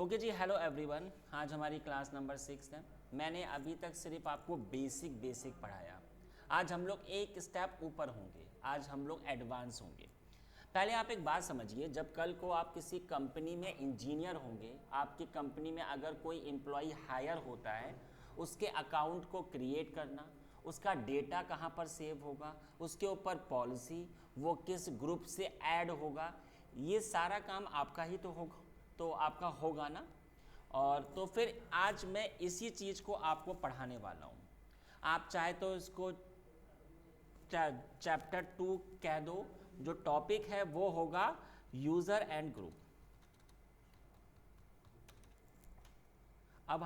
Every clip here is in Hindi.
ओके जी, हेलो एवरीवन। आज हमारी क्लास नंबर 6 है। मैंने अभी तक सिर्फ आपको बेसिक पढ़ाया। आज हम लोग एक स्टेप ऊपर होंगे, आज हम लोग एडवांस होंगे। पहले आप एक बात समझिए, जब कल को आप किसी कंपनी में इंजीनियर होंगे, आपकी कंपनी में अगर कोई एम्प्लॉय हायर होता है, उसके अकाउंट को क्रिएट करना, उसका डेटा कहाँ पर सेव होगा, उसके ऊपर पॉलिसी, वो किस ग्रुप से ऐड होगा, ये सारा काम आपका ही तो होगा, तो आपका होगा ना। और तो फिर आज मैं इसी चीज़ को आपको पढ़ाने वाला हूँ। आप चाहे तो इसको चैप्टर 2 कह दो। जो टॉपिक है वो होगा यूज़र एंड ग्रुप। अब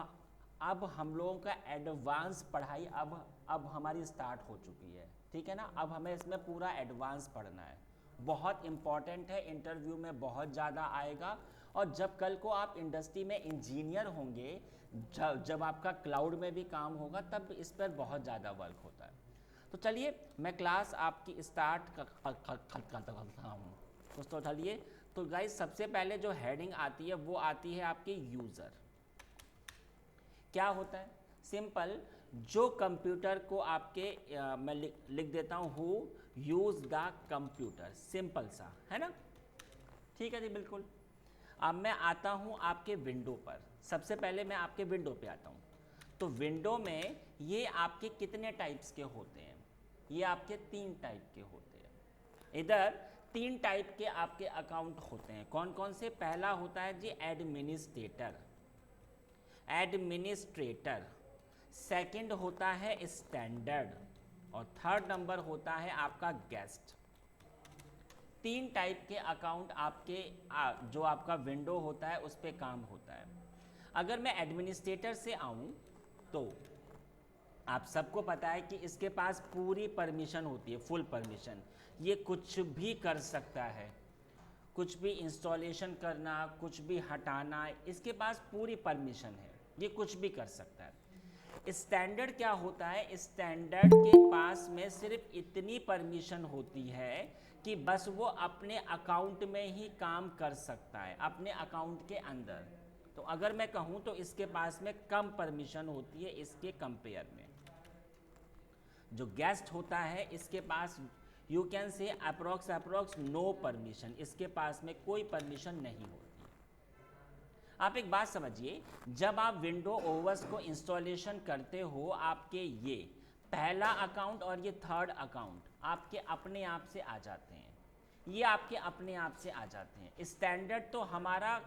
अब हम लोगों का एडवांस पढ़ाई अब हमारी स्टार्ट हो चुकी है, ठीक है ना। अब हमें इसमें पूरा एडवांस पढ़ना है, बहुत इम्पॉर्टेंट है, इंटरव्यू में बहुत ज़्यादा आएगा। और जब कल को आप इंडस्ट्री में इंजीनियर होंगे, जब आपका क्लाउड में भी काम होगा, तब इस पर बहुत ज़्यादा वर्क होता है। तो चलिए मैं क्लास आपकी स्टार्ट करता हूँ। दोस्तों चलिए, तो गाइस सबसे पहले जो हेडिंग आती है वो आती है आपकी यूज़र। क्या होता है? सिंपल, जो कंप्यूटर को आपके मैं लिख देता हूँ who use the computer, simple सा है ना। ठीक है जी, बिल्कुल। अब मैं आता हूँ आपके विंडो पर। सबसे पहले मैं आपके विंडो पे आता हूँ। तो विंडो में ये आपके कितने टाइप्स के होते हैं? ये आपके 3 टाइप के होते हैं। इधर 3 टाइप के आपके अकाउंट होते हैं। कौन कौन से? पहला होता है जी एडमिनिस्ट्रेटर, एडमिनिस्ट्रेटर। सेकंड होता है स्टैंडर्ड, और थर्ड नंबर होता है आपका गेस्ट। 3 टाइप के अकाउंट आपके जो आपका विंडो होता है उस पर काम होता है। अगर मैं एडमिनिस्ट्रेटर से आऊँ तो आप सबको पता है कि इसके पास पूरी परमिशन होती है, फुल परमिशन। ये कुछ भी कर सकता है, कुछ भी इंस्टॉलेशन करना, कुछ भी हटाना, इसके पास पूरी परमिशन है, ये कुछ भी कर सकता है। स्टैंडर्ड क्या होता है? स्टैंडर्ड के पास में सिर्फ इतनी परमिशन होती है कि बस वो अपने अकाउंट में ही काम कर सकता है, अपने अकाउंट के अंदर। तो अगर मैं कहूँ तो इसके पास में कम परमिशन होती है इसके कंपेयर में। जो गेस्ट होता है इसके पास you can say approx no permission, इसके पास में कोई परमिशन नहीं होती। आप एक बात समझिए, जब आप विंडो ओएस को इंस्टॉलेशन करते हो, आपके ये पहला अकाउंट और ये थर्ड अकाउंट आपके अपने आप से आ जाते हैं, ये आपके अपने आप से आ जाते हैं। स्टैंडर्ड तो हमारा,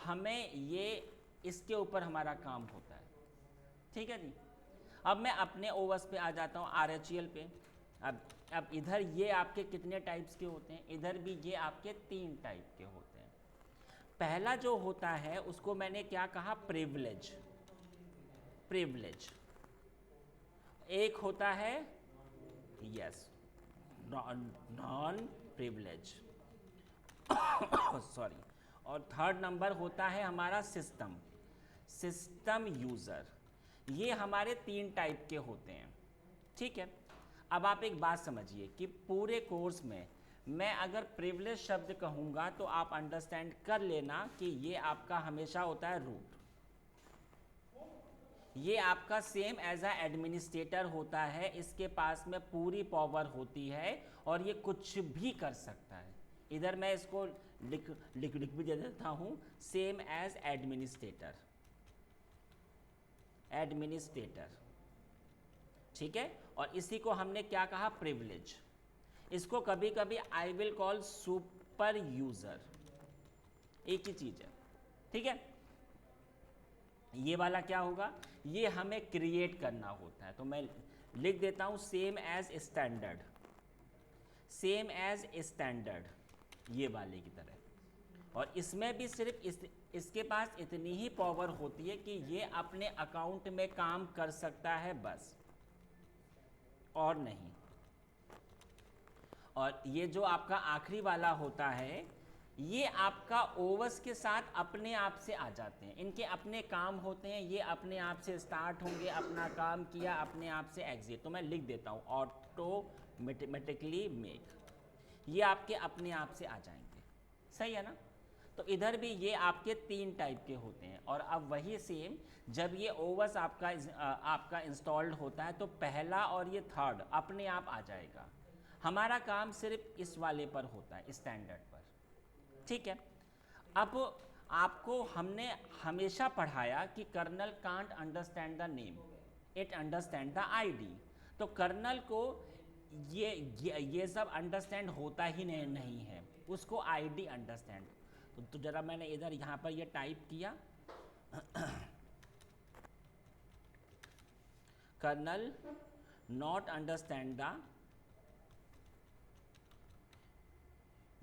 हमें ये इसके ऊपर हमारा काम होता है, ठीक है जी। अब मैं अपने ओएस पे आ जाता हूँ, RHEL पे। अब इधर ये आपके कितने टाइप्स के होते हैं? इधर भी ये आपके 3 टाइप के होते हैं। पहला जो होता है उसको मैंने क्या कहा? प्रिविलेज। प्रिविलेज एक होता है, यस, नॉन प्रिविलेज, सॉरी। और थर्ड नंबर होता है हमारा सिस्टम, सिस्टम यूज़र। ये हमारे 3 टाइप के होते हैं, ठीक है। अब आप एक बात समझिए कि पूरे कोर्स में मैं अगर प्रिविलेज शब्द कहूँगा तो आप अंडरस्टैंड कर लेना कि ये आपका हमेशा होता है रूट। ये आपका सेम एज अ एडमिनिस्ट्रेटर होता है, इसके पास में पूरी पावर होती है और ये कुछ भी कर सकता है। इधर मैं इसको लिख भी दे देता हूँ, सेम एज एडमिनिस्ट्रेटर, एडमिनिस्ट्रेटर, ठीक है। और इसी को हमने क्या कहा? प्रिविलेज। इसको कभी कभी I will call super user, एक ही चीज है, ठीक है। ये वाला क्या होगा? ये हमें क्रिएट करना होता है, तो मैं लिख देता हूं same as standard, same as standard, ये वाले की तरह। और इसमें भी सिर्फ इसके पास इतनी ही पावर होती है कि ये अपने अकाउंट में काम कर सकता है बस, और नहीं। और ये जो आपका आखिरी वाला होता है, ये आपका ओवस के साथ अपने आप से आ जाते हैं, इनके अपने काम होते हैं, ये अपने आप से स्टार्ट होंगे, अपना काम किया, अपने आप से एग्जिट। तो मैं लिख देता हूँ ऑटोमेटिकली मेक, ये आपके अपने आप से आ जाएंगे, सही है ना। तो इधर भी ये आपके 3 टाइप के होते हैं। और अब वही सेम जब ये ओवस आपका इंस्टॉल्ड होता है तो पहला और ये थर्ड अपने आप आ जाएगा। हमारा काम सिर्फ इस वाले पर होता है, स्टैंडर्ड पर, ठीक है। अब आपको हमने हमेशा पढ़ाया कि kernel can't understand the name, it understand the ID. तो कर्नल को ये सब अंडरस्टैंड होता ही नहीं है, उसको आईडी अंडरस्टैंड। तो जरा मैंने इधर यहाँ पर ये टाइप किया kernel not understand the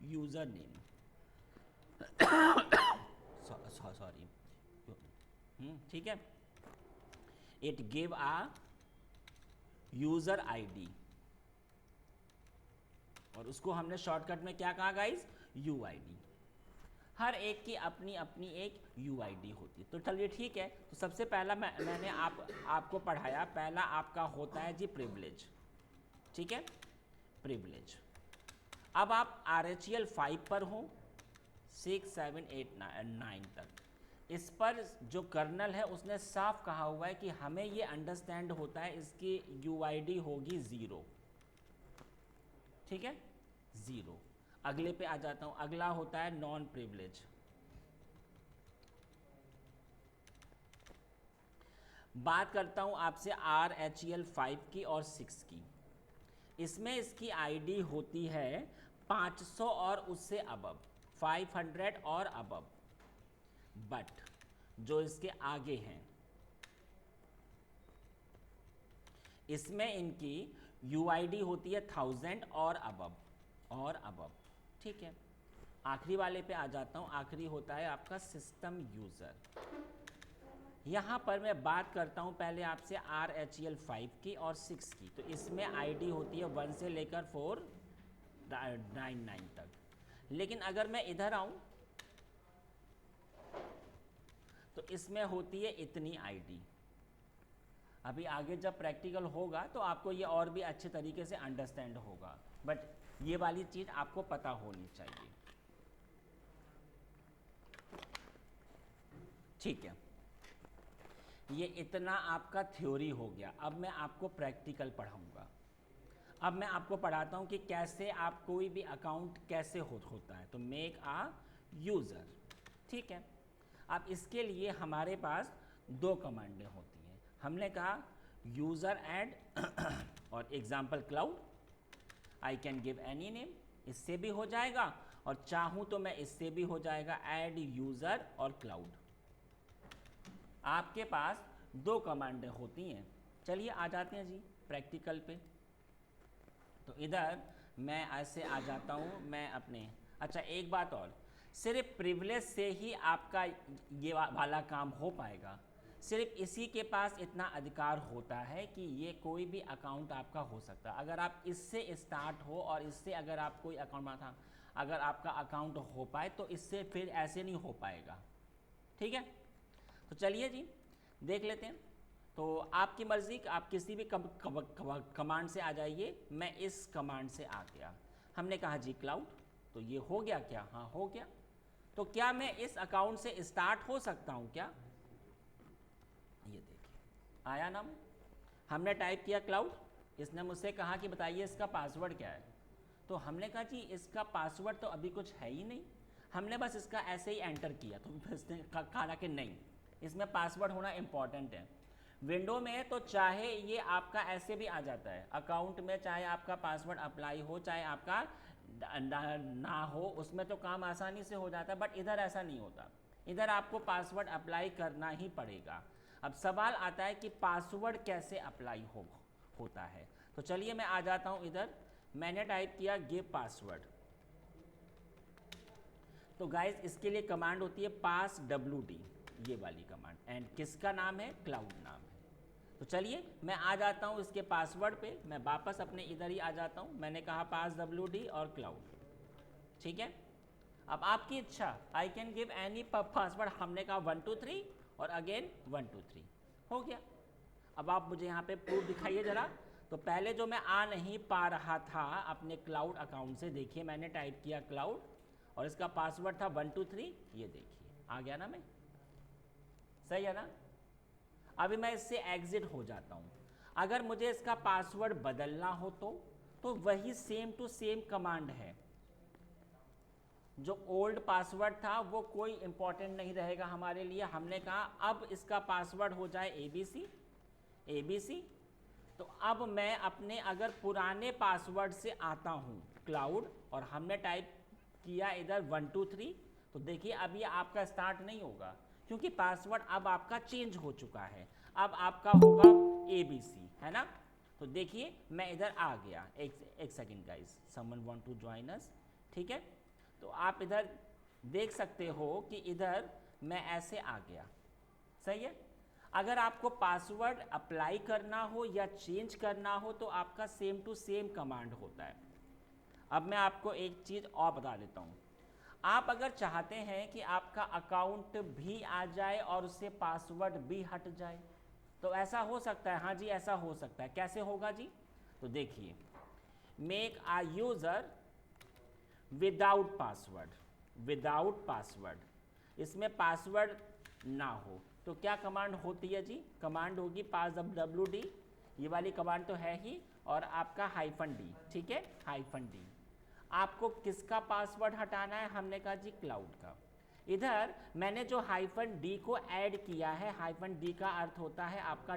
user name, sorry, ठीक है। It give a user ID, और उसको हमने शॉर्टकट में क्या कहा गाइस, यूआईडी। हर एक की अपनी अपनी एक यूआईडी होती है। तो चलिए ठीक है, तो सबसे पहला मैंने आपको पढ़ाया, पहला आपका होता है जी प्रिविलेज, ठीक है, प्रिविलेज। अब आप RHEL 5 पर हो, 6, 7, 8, 9 तक। इस पर जो कर्नल है उसने साफ कहा हुआ है कि हमें ये अंडरस्टैंड होता है, इसकी यूआईडी होगी 0, ठीक है, 0। अगले पे आ जाता हूँ, अगला होता है नॉन प्रिविलेज। बात करता हूँ आपसे RHEL 5 की और 6 की। इसमें इसकी आईडी होती है 500 और उससे अबव, 500 और अबव। बट जो इसके आगे हैं इसमें इनकी यूआईडी होती है 1000 और अबव, ठीक है। आखिरी वाले पे आ जाता हूँ, आखिरी होता है आपका सिस्टम यूज़र। यहाँ पर मैं बात करता हूँ पहले आपसे RHEL 5 की और 6 की। तो इसमें आईडी होती है 1 से लेकर 499 तक। लेकिन अगर मैं इधर आऊँ तो इसमें होती है इतनी आईडी। अभी आगे जब प्रैक्टिकल होगा तो आपको ये और भी अच्छे तरीके से अंडरस्टैंड होगा, बट ये वाली चीज़ आपको पता होनी चाहिए, ठीक है। ये इतना आपका थ्योरी हो गया। अब मैं आपको प्रैक्टिकल पढ़ाऊंगा। अब मैं आपको पढ़ाता हूँ कि कैसे आप कोई भी अकाउंट कैसे होता है। तो मेक आ यूज़र, ठीक है। अब इसके लिए हमारे पास 2 कमांडें होती हैं। हमने कहा यूज़र ऐड और example cloud. I can give any name, इससे भी हो जाएगा, और चाहूँ तो मैं इससे भी हो जाएगा, ऐड यूज़र और क्लाउड। आपके पास 2 कमांडें होती हैं। चलिए आ जाते हैं जी प्रैक्टिकल पे। तो इधर मैं ऐसे आ जाता हूँ, मैं अपने, अच्छा एक बात और, सिर्फ प्रिविलेज से ही आपका ये वाला काम हो पाएगा। सिर्फ इसी के पास इतना अधिकार होता है कि ये कोई भी अकाउंट आपका हो सकता है। अगर आप इससे स्टार्ट हो और इससे अगर आप कोई अकाउंट में था, अगर आपका अकाउंट हो पाए तो इससे फिर ऐसे नहीं हो पाएगा, ठीक है। तो चलिए जी देख लेते हैं। तो आपकी मर्ज़ी, आप किसी भी कमांड से आ जाइए। मैं इस कमांड से आ गया। हमने कहा जी क्लाउड, तो ये हो गया क्या, हाँ हो गया। तो क्या मैं इस अकाउंट से स्टार्ट हो सकता हूँ क्या, ये देखिए आया नाम, हमने टाइप किया क्लाउड। इसने मुझसे कहा कि बताइए इसका पासवर्ड क्या है। तो हमने कहा जी इसका पासवर्ड तो अभी कुछ है ही नहीं, हमने बस इसका ऐसे ही एंटर किया। तो इसने कहा कि नहीं, इसमें पासवर्ड होना इम्पॉर्टेंट है। विंडो में तो चाहे ये आपका ऐसे भी आ जाता है अकाउंट में, चाहे आपका पासवर्ड अप्लाई हो चाहे आपका ना हो, उसमें तो काम आसानी से हो जाता है। बट इधर ऐसा नहीं होता, इधर आपको पासवर्ड अप्लाई करना ही पड़ेगा। अब सवाल आता है कि पासवर्ड कैसे अप्लाई होता है। तो चलिए मैं आ जाता हूँ इधर, मैंने टाइप किया गिव पासवर्ड। तो गाइज इसके लिए कमांड होती है पास WD, ये वाली कमांड, एंड किसका नाम है, क्लाउड नाम है। तो चलिए मैं आ जाता हूँ इसके पासवर्ड पे, मैं वापस अपने इधर ही आ जाता हूँ। मैंने कहा पास WD और क्लाउड, ठीक है। अब आपकी इच्छा, I can give any password. हमने कहा 1 2 3 और अगेन 1 2 3, हो गया। अब आप मुझे यहाँ पे प्रूफ दिखाइए ज़रा। तो पहले जो मैं आ नहीं पा रहा था अपने क्लाउड अकाउंट से, देखिए मैंने टाइप किया क्लाउड और इसका पासवर्ड था 123, ये देखिए आ गया ना। मैं सही है ना। अभी मैं इससे एग्जिट हो जाता हूँ। अगर मुझे इसका पासवर्ड बदलना हो तो वही सेम टू सेम कमांड है। जो ओल्ड पासवर्ड था वो कोई इंपॉर्टेंट नहीं रहेगा हमारे लिए। हमने कहा अब इसका पासवर्ड हो जाए ABC। तो अब मैं अपने अगर पुराने पासवर्ड से आता हूँ क्लाउड, और हमने टाइप किया इधर 123, तो देखिए अब ये आपका स्टार्ट नहीं होगा, क्योंकि पासवर्ड अब आपका चेंज हो चुका है। अब आपका होगा ABC, है ना। तो देखिए मैं इधर आ गया। एक second guys, someone want to join us, ठीक है। तो आप इधर देख सकते हो कि इधर मैं ऐसे आ गया, सही है। अगर आपको पासवर्ड अप्लाई करना हो या चेंज करना हो तो आपका सेम टू सेम कमांड होता है। अब मैं आपको एक चीज़ और बता देता हूँ। आप अगर चाहते हैं कि आपका अकाउंट भी आ जाए और उससे पासवर्ड भी हट जाए, तो ऐसा हो सकता है। हाँ जी, ऐसा हो सकता है। कैसे होगा जी? तो देखिए, make a user without password, इसमें पासवर्ड ना हो तो क्या कमांड होती है जी? कमांड होगी passwd, ये वाली कमांड तो है ही, और आपका -d, ठीक है, -d। आपको किसका पासवर्ड हटाना है? हमने कहा जी क्लाउड का। इधर मैंने जो -d को ऐड किया है, -d का अर्थ होता है आपका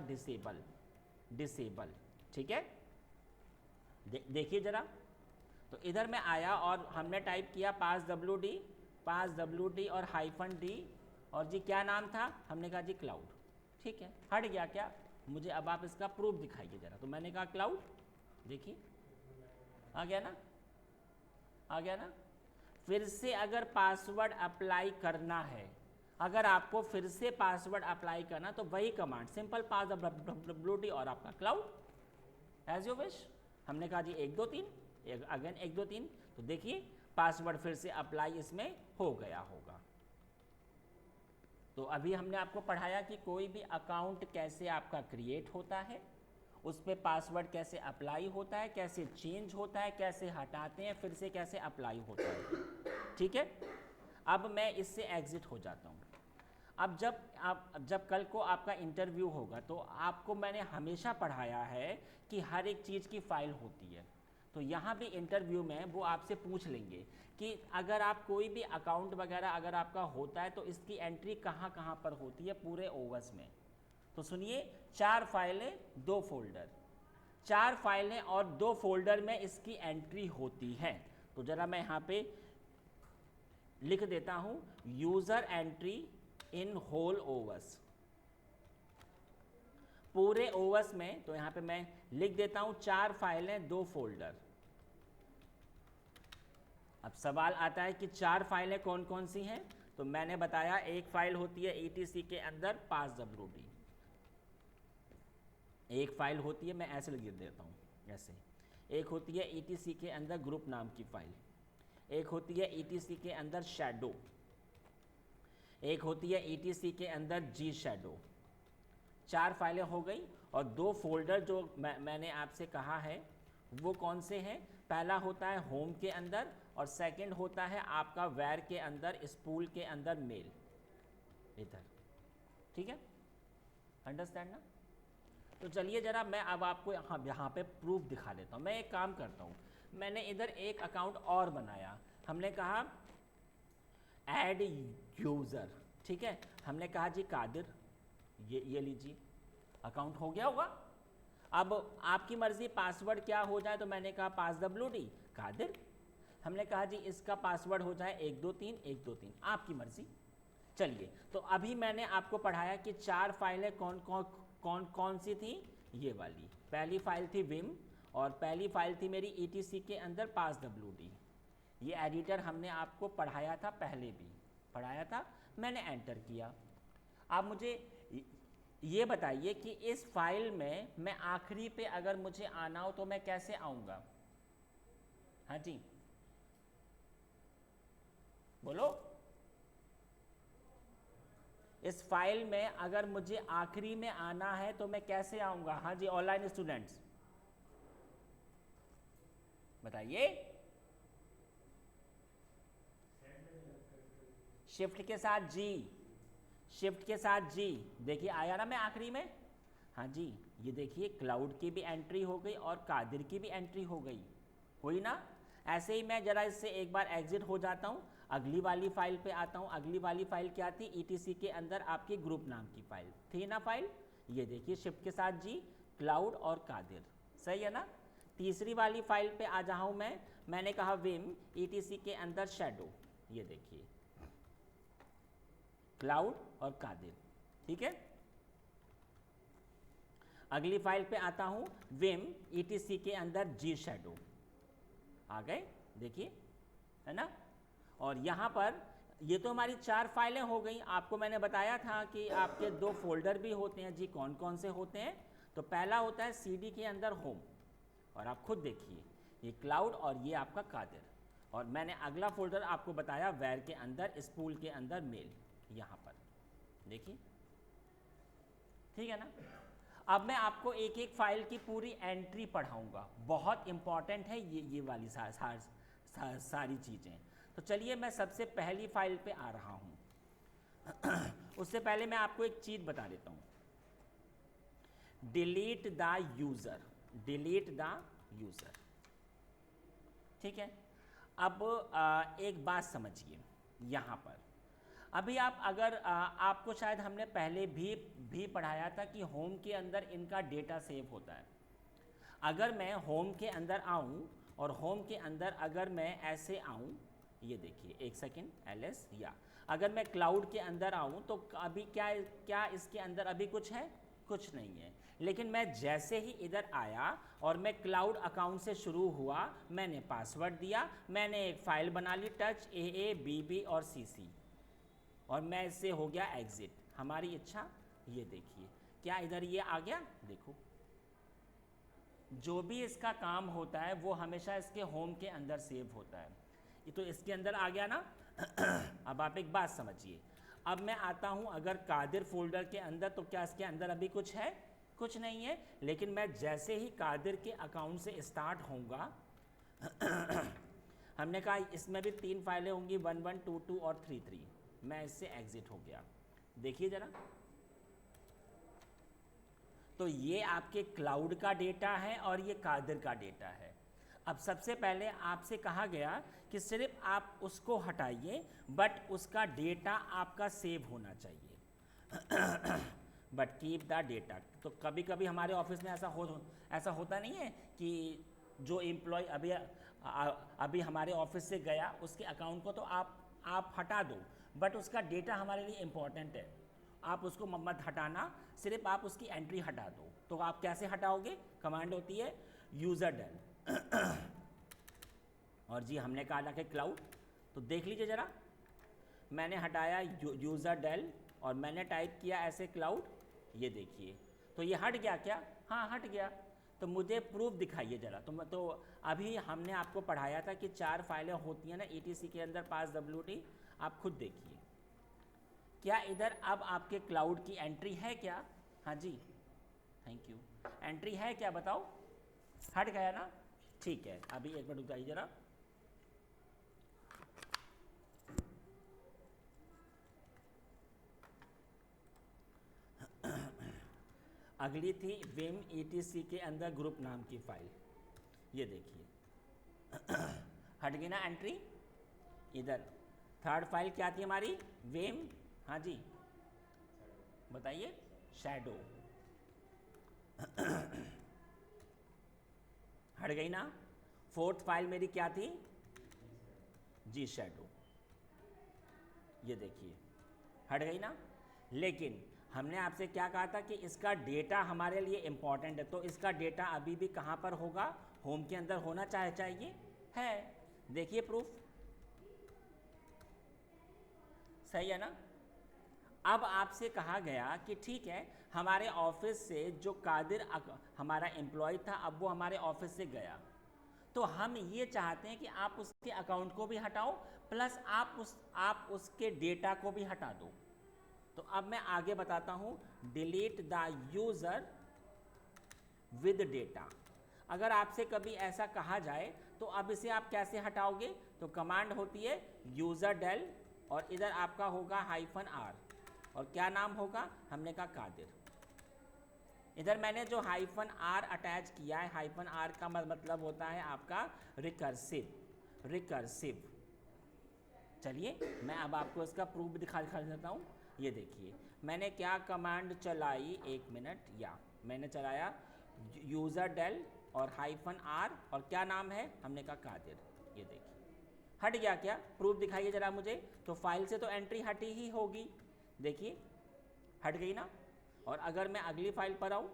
डिसेबल, ठीक है। देखिए जरा, तो इधर मैं आया और हमने टाइप किया passwd और -d, और जी क्या नाम था? हमने कहा जी क्लाउड, ठीक है। हट गया क्या? मुझे अब आप इसका प्रूफ दिखाइए जरा। तो मैंने कहा क्लाउड, देखिए आ गया ना, आ गया ना। फिर से अगर पासवर्ड अप्लाई करना है, अगर आपको फिर से पासवर्ड अप्लाई करना, तो वही कमांड सिंपल passwd और आपका क्लाउड एज यू विश। हमने कहा जी 1 2 3, अगेन 1 2 3, तो देखिए पासवर्ड फिर से अप्लाई इसमें हो गया होगा। तो अभी हमने आपको पढ़ाया कि कोई भी अकाउंट कैसे आपका क्रिएट होता है, उस पर पासवर्ड कैसे अप्लाई होता है, कैसे चेंज होता है, कैसे हटाते हैं, फिर से कैसे अप्लाई होता है, ठीक है। अब मैं इससे एग्जिट हो जाता हूँ। अब जब कल को आपका इंटरव्यू होगा, तो आपको मैंने हमेशा पढ़ाया है कि हर एक चीज़ की फ़ाइल होती है। तो यहाँ भी इंटरव्यू में वो आपसे पूछ लेंगे कि अगर आप कोई भी अकाउंट वगैरह अगर आपका होता है तो इसकी एंट्री कहाँ कहाँ पर होती है पूरे ओवर्स में। तो सुनिए, 4 फाइलें 2 फोल्डर, 4 फाइलें और 2 फोल्डर में इसकी एंट्री होती है। तो ज़रा मैं यहाँ पे लिख देता हूँ, user entry in whole overs, पूरे ओवर्स में। तो यहाँ पे मैं लिख देता हूँ 4 फाइलें 2 फोल्डर। अब सवाल आता है कि 4 फाइलें कौन कौन सी हैं? तो मैंने बताया एक फाइल होती है ETC के अंदर passwd, एक फाइल होती है, मैं ऐसे लिख देता हूँ ऐसे, एक होती है ETC के अंदर ग्रुप नाम की फाइल, एक होती है ETC के अंदर शैडो, एक होती है ETC के अंदर जी शैडो। 4 फाइलें हो गई, और 2 फोल्डर जो मैंने आपसे कहा है वो कौन से हैं? पहला होता है होम के अंदर, और सेकंड होता है आपका वेयर के अंदर, स्पूल के अंदर मेल, इधर, ठीक है। अंडरस्टैंड ना। तो चलिए जरा मैं अब आपको यहाँ पे प्रूफ दिखा देता हूँ। मैं एक काम करता हूँ, मैंने इधर एक अकाउंट और बनाया। हमने कहा ऐड यूज़र, ठीक है। हमने कहा जी कादिर, ये लीजिए अकाउंट हो गया होगा। अब आपकी मर्जी पासवर्ड क्या हो जाए, तो मैंने कहा passwd कादिर। हमने कहा जी इसका पासवर्ड हो जाए 1 2 3 1 2 3, आपकी मर्जी। चलिए, तो अभी मैंने आपको पढ़ाया कि 4 फाइलें कौन कौन सी थी। ये वाली पहली फाइल थी विम, और पहली फाइल थी मेरी ETC के अंदर passwd। ये एडिटर हमने आपको पढ़ाया था, पहले भी पढ़ाया था, मैंने एंटर किया। आप मुझे ये बताइए कि इस फाइल में मैं आखिरी पे अगर मुझे आना हो तो मैं कैसे आऊँगा? हाँ जी बोलो। इस फाइल में अगर मुझे आखिरी में आना है तो मैं कैसे आऊँगा? हाँ जी ऑनलाइन स्टूडेंट्स बताइए। शिफ्ट के साथ जी, शिफ्ट के साथ जी, देखिए आया ना मैं आखिरी में, हाँ जी, ये देखिए क्लाउड की भी एंट्री हो गई और कादिर की भी एंट्री हो गई, हुई ना। ऐसे ही मैं जरा इससे एक बार एग्जिट हो जाता हूँ, अगली वाली फाइल पे आता हूँ। अगली वाली फाइल क्या थी, ईटीसी के अंदर आपकी ग्रुप नाम की फाइल थी ना फाइल, ये देखिए शिफ्ट के साथ जी, क्लाउड और कादिर, सही है ना। तीसरी वाली फाइल पे आ जाऊँ मैंने कहा विम, ईटीसी के अंदर शैडो, ये देखिए क्लाउड और कादिर, ठीक है। अगली फाइल पे आता हूँ विम, ईटीसी के अंदर जी शैडो, आ गए, देखिए, है ना। और यहाँ पर ये तो हमारी 4 फाइलें हो गई। आपको मैंने बताया था कि आपके 2 फोल्डर भी होते हैं जी, कौन कौन से होते हैं। तो पहला होता है सीडी के अंदर होम, और आप खुद देखिए ये क्लाउड और ये आपका कादिर। और मैंने अगला फोल्डर आपको बताया वेयर के अंदर, स्पूल के अंदर मेल, यहाँ पर देखिए, ठीक है ना। अब मैं आपको एक एक फाइल की पूरी एंट्री पढ़ाऊंगा, बहुत इंपॉर्टेंट है ये वाली सारी चीज़ें। तो चलिए मैं सबसे पहली फाइल पे आ रहा हूँ। उससे पहले मैं आपको एक चीज़ बता देता हूँ, delete the user, delete the user, ठीक है। अब एक बात समझिए, यहाँ पर अभी आप अगर आपको शायद हमने पहले भी पढ़ाया था कि होम के अंदर इनका डेटा सेव होता है। अगर मैं होम के अंदर आऊँ और होम के अंदर अगर मैं ऐसे आऊँ, ये देखिए एक सेकेंड, ls, या अगर मैं क्लाउड के अंदर आऊँ तो अभी क्या इसके अंदर अभी कुछ है, कुछ नहीं है। लेकिन मैं जैसे ही इधर आया और मैं क्लाउड अकाउंट से शुरू हुआ, मैंने पासवर्ड दिया, मैंने एक फ़ाइल बना ली टच AABB और CC, और मैं इससे हो गया एग्जिट, हमारी इच्छा। ये देखिए क्या इधर ये आ गया, देखो जो भी इसका काम होता है वो हमेशा इसके होम के अंदर सेव होता है। ये तो इसके अंदर आ गया ना। अब आप एक बात समझिए, अब मैं आता हूँ अगर कादिर फोल्डर के अंदर, तो क्या इसके अंदर अभी कुछ है, कुछ नहीं है। लेकिन मैं जैसे ही कादिर के अकाउंट से स्टार्ट होऊंगा, हमने कहा इसमें भी 3 फाइलें होंगी, 1122 और 33, मैं इससे एग्जिट हो गया, देखिए जरा। तो ये आपके क्लाउड का डेटा है और ये कादिर का डेटा है। अब सबसे पहले आपसे कहा गया कि सिर्फ आप उसको हटाइए, बट उसका डेटा आपका सेव होना चाहिए। But keep the data. तो कभी कभी हमारे ऑफिस में ऐसा होता नहीं है कि जो एम्प्लॉय अभी हमारे ऑफिस से गया, उसके अकाउंट को तो आप हटा दो, बट उसका डेटा हमारे लिए इम्पॉर्टेंट है, आप उसको मत हटाना, सिर्फ आप उसकी एंट्री हटा दो। तो आप कैसे हटाओगे, कमांड होती है यूज़र डेल। और जी हमने कहा था कि क्लाउड, तो देख लीजिए ज़रा, मैंने हटाया यूज़र डेल और मैंने टाइप किया ऐसे क्लाउड, ये देखिए, तो ये हट गया क्या, हाँ हट गया। तो मुझे प्रूफ दिखाइए ज़रा। तो अभी हमने आपको पढ़ाया था कि 4 फाइलें होती हैं ना ETC के अंदर, पास WT, आप खुद देखिए क्या इधर अब आपके क्लाउड की एंट्री है क्या, हाँ जी, थैंक यू, एंट्री है क्या बताओ, हट गया ना, ठीक है। अभी एक मिनट रुक जरा, अगली थी विम ETC के अंदर ग्रुप नाम की फाइल, ये देखिए हट गई ना एंट्री। इधर थर्ड फाइल क्या थी हमारी, विम, हाँ जी बताइए, शैडो, हट गई ना। फोर्थ फाइल मेरी क्या थी, जी शैडो, ये देखिए हट गई ना। लेकिन हमने आपसे क्या कहा था कि इसका डेटा हमारे लिए इम्पॉर्टेंट है, तो इसका डेटा अभी भी कहाँ पर होगा, होम के अंदर होना चाहिए है, देखिए प्रूफ, सही है ना। अब आपसे कहा गया कि ठीक है, हमारे ऑफिस से जो कादिर हमारा एम्प्लॉय था, अब वो हमारे ऑफिस से गया, तो हम ये चाहते हैं कि आप उसके अकाउंट को भी हटाओ, प्लस आप उसके डेटा को भी हटा दो। तो अब मैं आगे बताता हूँ, delete the user with data. अगर आपसे कभी ऐसा कहा जाए तो अब इसे आप कैसे हटाओगे, तो कमांड होती है यूज़र डेल और इधर आपका होगा -r, और क्या नाम होगा, हमने कहा कादिर। इधर मैंने जो -r अटैच किया है, -r का मतलब होता है आपका रिकर्सिव। चलिए मैं अब आपको इसका प्रूफ दिखा देता हूँ। ये देखिए मैंने क्या कमांड चलाई, 1 मिनट, या मैंने चलाया यूज़र डेल और -r, और क्या नाम है, हमने कहा कादिर। ये देखिए हट गया क्या, प्रूफ दिखाइए ज़रा मुझे। तो फाइल से तो एंट्री हटी ही होगी, देखिए हट गई ना। और अगर मैं अगली फाइल पर आऊँ,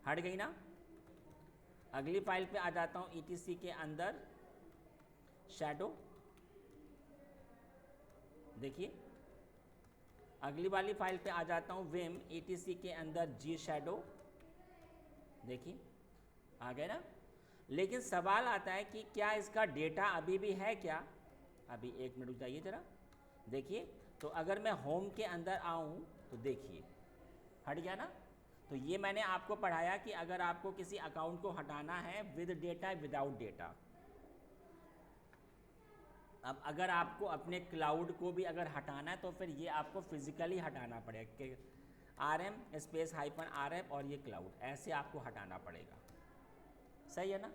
हट गई ना। अगली फाइल पे आ जाता हूँ, ETC के अंदर शैडो, देखिए अगली वाली फाइल पे आ जाता हूँ विम, ETC के अंदर G शैडो, देखिए आ गए ना। लेकिन सवाल आता है कि क्या इसका डेटा अभी भी है क्या। अभी 1 मिनट रुक जाइए ज़रा, देखिए। तो अगर मैं होम के अंदर आऊँ तो देखिए हट गया ना। तो ये मैंने आपको पढ़ाया कि अगर आपको किसी अकाउंट को हटाना है विद डेटा विदाउट डेटा। अब अगर आपको अपने क्लाउड को भी अगर हटाना है तो फिर ये आपको फिजिकली हटाना पड़ेगा कि RM/-RF और ये क्लाउड, ऐसे आपको हटाना पड़ेगा। सही है ना।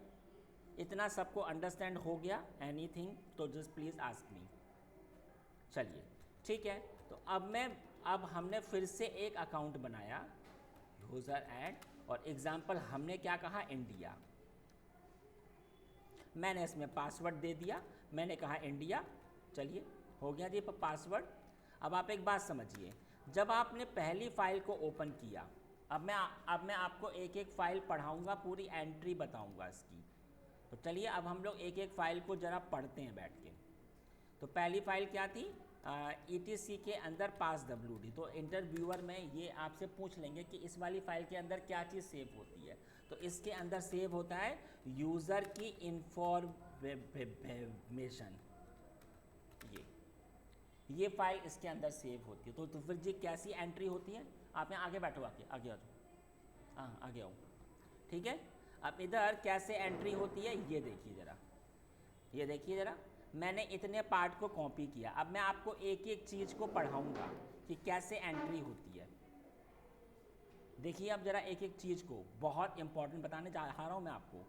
इतना सबको अंडरस्टैंड हो गया, एनीथिंग तो जस्ट प्लीज़ आस्क मी। चलिए ठीक है। तो अब हमने फिर से एक अकाउंट बनाया, यूज़र ऐड, और एग्जाम्पल हमने क्या कहा, इंडिया। मैंने इसमें पासवर्ड दे दिया, मैंने कहा इंडिया। चलिए हो गया जी पासवर्ड। अब आप एक बात समझिए, जब आपने पहली फाइल को ओपन किया, अब मैं आपको एक एक फाइल पढ़ाऊँगा, पूरी एंट्री बताऊँगा इसकी। तो चलिए अब हम लोग एक एक फ़ाइल को ज़रा पढ़ते हैं बैठ के। तो पहली फ़ाइल क्या थी, ETC के अंदर PassWD। तो इंटरव्यूअर में ये आपसे पूछ लेंगे कि इस वाली फ़ाइल के अंदर क्या चीज़ सेव होती है। तो इसके अंदर सेव होता है यूज़र की इंफॉर्मेशन, ये फाइल इसके अंदर सेव होती है। तो फिर जी कैसी एंट्री होती है, आप यहाँ आगे बैठो, आगे आ जाओ, हाँ आगे आओ, ठीक है। अब इधर कैसे एंट्री होती है ये देखिए ज़रा, ये देखिए ज़रा, मैंने इतने पार्ट को कॉपी किया। अब मैं आपको एक एक चीज़ को पढ़ाऊँगा कि कैसे एंट्री होती है। देखिए अब ज़रा एक एक चीज़ को, बहुत इंपॉर्टेंट बताने जा रहा हूँ मैं आपको।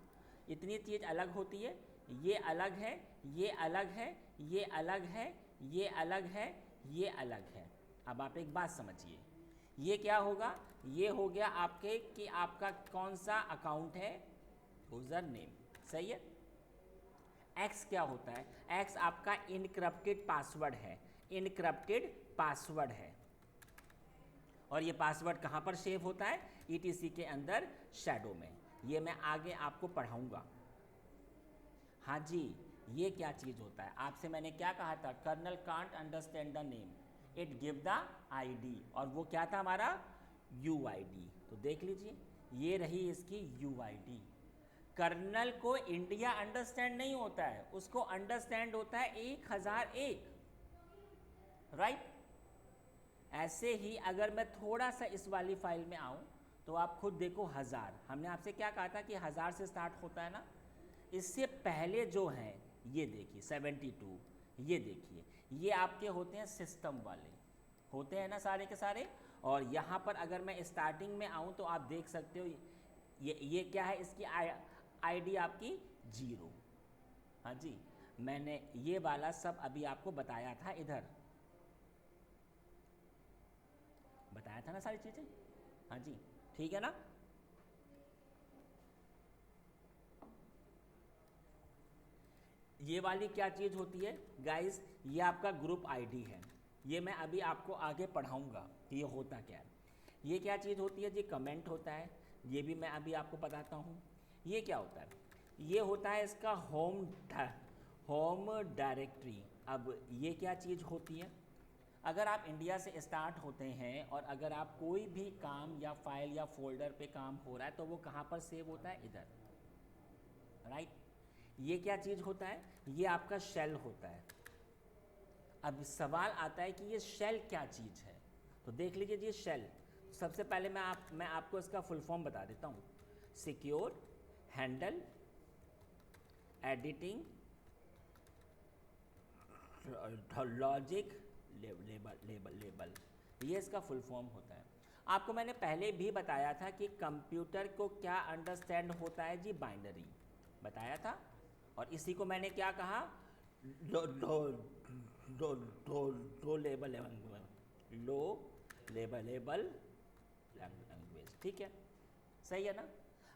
इतनी चीज़ अलग होती है, ये अलग है, ये अलग है, ये अलग है, ये अलग है, ये अलग है। अब आप एक बात समझिए, ये क्या होगा, ये हो गया आपके कि आपका कौन सा अकाउंट है, यूज़र नेम, सही है। एक्स क्या होता है, एक्स आपका इनक्रप्टेड पासवर्ड है, इनक्रप्टेड पासवर्ड है। और ये पासवर्ड कहाँ पर सेव होता है, ETC के अंदर शैडो में। ये मैं आगे आपको पढ़ाऊँगा। हाँ जी, ये क्या चीज़ होता है, आपसे मैंने क्या कहा था, kernel can't understand the name, it give the ID, और वो क्या था हमारा UID। तो देख लीजिए ये रही इसकी UID। कर्नल को इंडिया अंडरस्टैंड नहीं होता है, उसको अंडरस्टैंड होता है 1001, राइट। ऐसे ही अगर मैं थोड़ा सा इस वाली फाइल में आऊँ तो आप खुद देखो 1000, हमने आपसे क्या कहा था कि 1000 से स्टार्ट होता है ना। इससे पहले जो हैं ये देखिए 72, ये देखिए ये आपके होते हैं सिस्टम वाले, होते हैं ना सारे के सारे। और यहाँ पर अगर मैं स्टार्टिंग में आऊँ तो आप देख सकते हो ये क्या है, इसकी ID आपकी 0। हाँ जी, मैंने ये वाला सब अभी आपको बताया था, इधर बताया था ना सारी चीज़ें। हाँ जी ठीक है ना। ये वाली क्या चीज़ होती है गाइस, ये आपका ग्रुप ID है। ये मैं अभी आपको आगे पढ़ाऊँगा कि ये होता क्या है। ये क्या चीज़ होती है जी, कमेंट होता है, ये भी मैं अभी आपको बताता हूँ। ये क्या होता है, ये होता है इसका होम डायरेक्टरी। अब ये क्या चीज़ होती है, अगर आप इंडिया से स्टार्ट होते हैं और अगर आप कोई भी काम या फाइल या फोल्डर पे काम हो रहा है तो वो कहाँ पर सेव होता है, इधर, राइट। ये क्या चीज़ होता है, ये आपका शेल होता है। अब सवाल आता है कि ये शेल क्या चीज़ है, तो देख लीजिए जी शेल। सबसे पहले मैं आपको इसका फुल फॉर्म बता देता हूँ, secure handle editing logic label, ये इसका फुल फॉर्म होता है। आपको मैंने पहले भी बताया था कि कंप्यूटर को क्या अंडरस्टैंड होता है जी, बाइनरी बताया था। और इसी को मैंने क्या कहा, लो लेबल लैंग्वेज, ठीक है, सही है ना।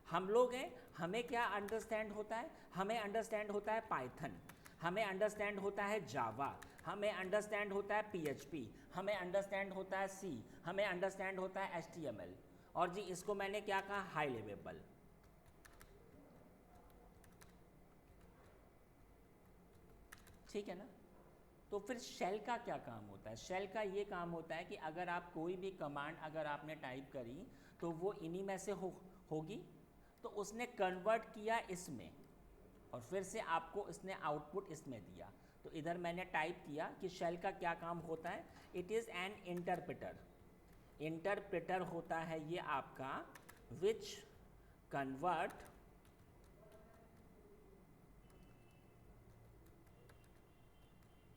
हम लोग हैं, हमें क्या अंडरस्टैंड होता है, हमें अंडरस्टैंड होता है पाइथन, हमें अंडरस्टैंड होता है जावा, हमें अंडरस्टैंड होता है पीएचपी, हमें अंडरस्टैंड होता है सी, हमें अंडरस्टैंड होता है एचटीएमएल। और जी इसको मैंने क्या कहा, हाई लेवल, ठीक है ना। तो फिर शेल का क्या काम होता है, शेल का ये काम होता है कि अगर आप कोई भी कमांड अगर आपने टाइप करी तो वो इन्हीं में से होगी, तो उसने कन्वर्ट किया इसमें और फिर से आपको इसने आउटपुट इसमें दिया। तो इधर मैंने टाइप किया कि शेल का क्या काम होता है, it is an interpreter, interpreter होता है ये आपका which convert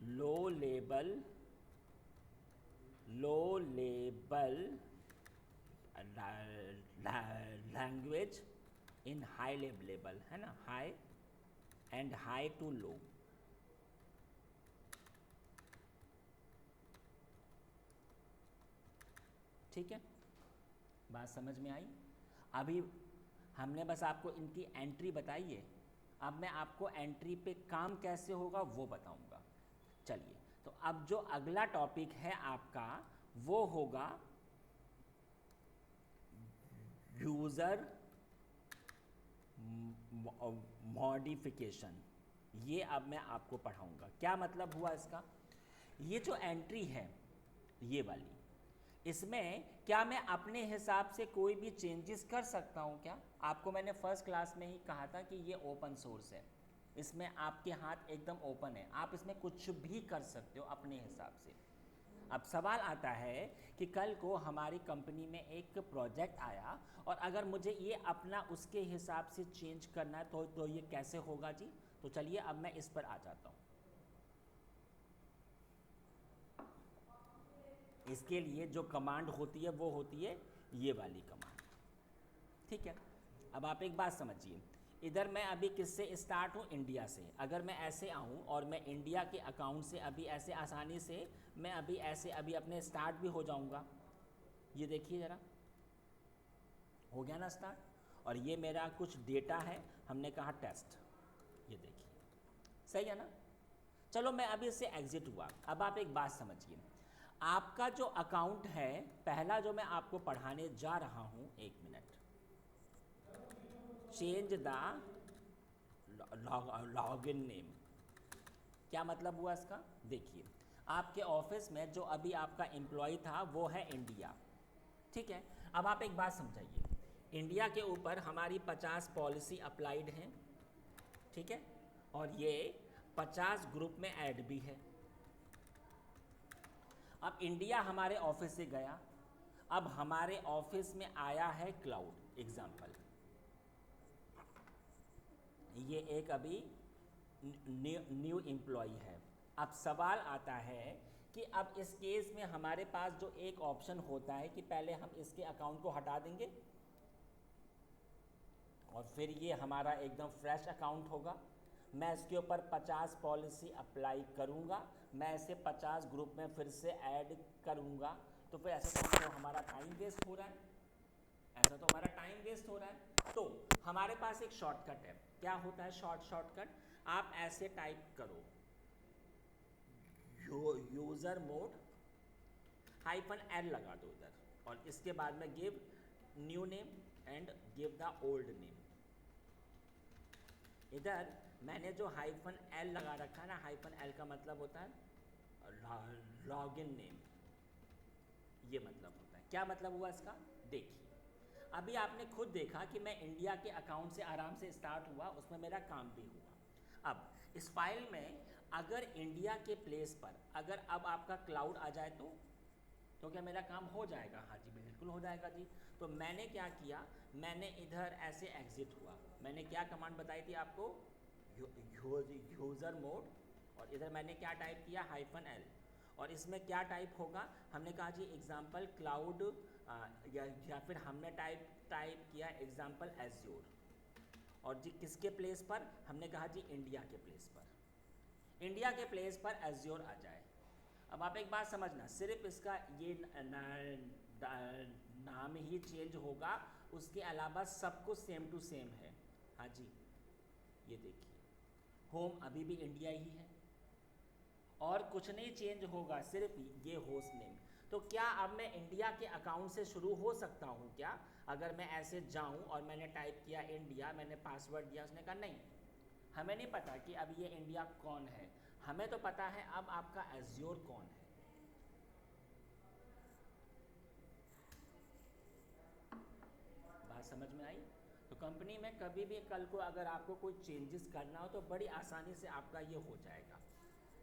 low label language in high level, है ना, high and high to low. ठीक है, बात समझ में आई। अभी हमने बस आपको इनकी एंट्री बताई है, अब मैं आपको एंट्री पे काम कैसे होगा वो बताऊंगा। चलिए, तो अब जो अगला टॉपिक है आपका वो होगा यूज़र मॉडिफिकेशन। ये अब मैं आपको पढ़ाऊंगा, क्या मतलब हुआ इसका। ये जो एंट्री है ये वाली, इसमें क्या मैं अपने हिसाब से कोई भी चेंजेस कर सकता हूँ क्या। आपको मैंने फर्स्ट क्लास में ही कहा था कि ये ओपन सोर्स है, इसमें आपके हाथ एकदम ओपन है, आप इसमें कुछ भी कर सकते हो अपने हिसाब से। अब सवाल आता है कि कल को हमारी कंपनी में एक प्रोजेक्ट आया और अगर मुझे ये अपना उसके हिसाब से चेंज करना है तो ये कैसे होगा जी। तो चलिए अब मैं इस पर आ जाता हूँ। इसके लिए जो कमांड होती है वो होती है ये वाली कमांड, ठीक है। अब आप एक बात समझिए, इधर मैं अभी किससे स्टार्ट हूँ, इंडिया से। अगर मैं ऐसे आऊँ और मैं इंडिया के अकाउंट से अभी ऐसे आसानी से मैं अभी ऐसे अभी अपने स्टार्ट भी हो जाऊँगा। ये देखिए ज़रा, हो गया ना स्टार्ट। और ये मेरा कुछ डेटा है, हमने कहा टेस्ट, ये देखिए, सही है ना। चलो मैं अभी इससे एग्जिट हुआ। अब आप एक बात समझिए, आपका जो अकाउंट है पहला जो मैं आपको पढ़ाने जा रहा हूँ, एक minute, change the login name. क्या मतलब हुआ इसका, देखिए आपके ऑफिस में जो अभी आपका एम्प्लॉय था वो है इंडिया, ठीक है। अब आप एक बात समझाइए, इंडिया के ऊपर हमारी 50 पॉलिसी अप्लाइड हैं, ठीक है, और ये 50 ग्रुप में ऐड भी है। अब इंडिया हमारे ऑफिस से गया, अब हमारे ऑफिस में आया है क्लाउड एग्जाम्पल, ये एक अभी न्यू एम्प्लॉय है। अब सवाल आता है कि अब इस केस में हमारे पास जो एक ऑप्शन होता है कि पहले हम इसके अकाउंट को हटा देंगे और फिर ये हमारा एकदम फ्रेश अकाउंट होगा। मैं इसके ऊपर 50 पॉलिसी अप्लाई करूँगा, मैं इसे 50 ग्रुप में फिर से ऐड करूँगा। तो फिर ऐसा तो हमारा टाइम वेस्ट हो रहा है, ऐसा तो हमारा टाइम वेस्ट हो रहा है। तो हमारे पास एक शॉर्टकट है, क्या होता है शॉर्टकट, आप ऐसे टाइप करो यूज़र मोड -l लगा दो इधर, और इसके बाद में give new name and give the old name. इधर मैंने जो -l लगा रखा है ना, -l का मतलब होता है लॉगिन नेम, ये मतलब होता है। क्या मतलब हुआ इसका, देखिए अभी आपने खुद देखा कि मैं इंडिया के अकाउंट से आराम से स्टार्ट हुआ, उसमें मेरा काम भी हुआ। अब इस फाइल में अगर इंडिया के प्लेस पर अगर अब आपका क्लाउड आ जाए तो क्या मेरा काम हो जाएगा, हाँ जी बिल्कुल हो जाएगा जी। तो मैंने क्या किया, मैंने इधर ऐसे एग्जिट हुआ, मैंने क्या कमांड बताई थी आपको, यूज़र मोड, और इधर मैंने क्या टाइप किया, -l, और इसमें क्या टाइप होगा, हमने कहा जी एग्जाम्पल क्लाउड, या फिर हमने टाइप किया एग्जाम्पल एज्योर, और जी किसके प्लेस पर, हमने कहा जी इंडिया के प्लेस पर, इंडिया के प्लेस पर एज्योर आ जाए। अब आप एक बात समझना, सिर्फ इसका ये नाम ही चेंज होगा, उसके अलावा सब कुछ सेम टू सेम है। हाँ जी, ये देखिए होम अभी भी इंडिया ही है, और कुछ नहीं चेंज होगा, सिर्फ ये होस्ट नेम। तो क्या अब मैं इंडिया के अकाउंट से शुरू हो सकता हूँ क्या? अगर मैं ऐसे जाऊँ और मैंने टाइप किया इंडिया, मैंने पासवर्ड दिया, उसने कहा नहीं, हमें नहीं पता कि अब ये इंडिया कौन है, हमें तो पता है अब आपका एज्योर कौन है। बात समझ में आई? तो कंपनी में कभी भी कल को अगर आपको कोई चेंजेस करना हो तो बड़ी आसानी से आपका ये हो जाएगा।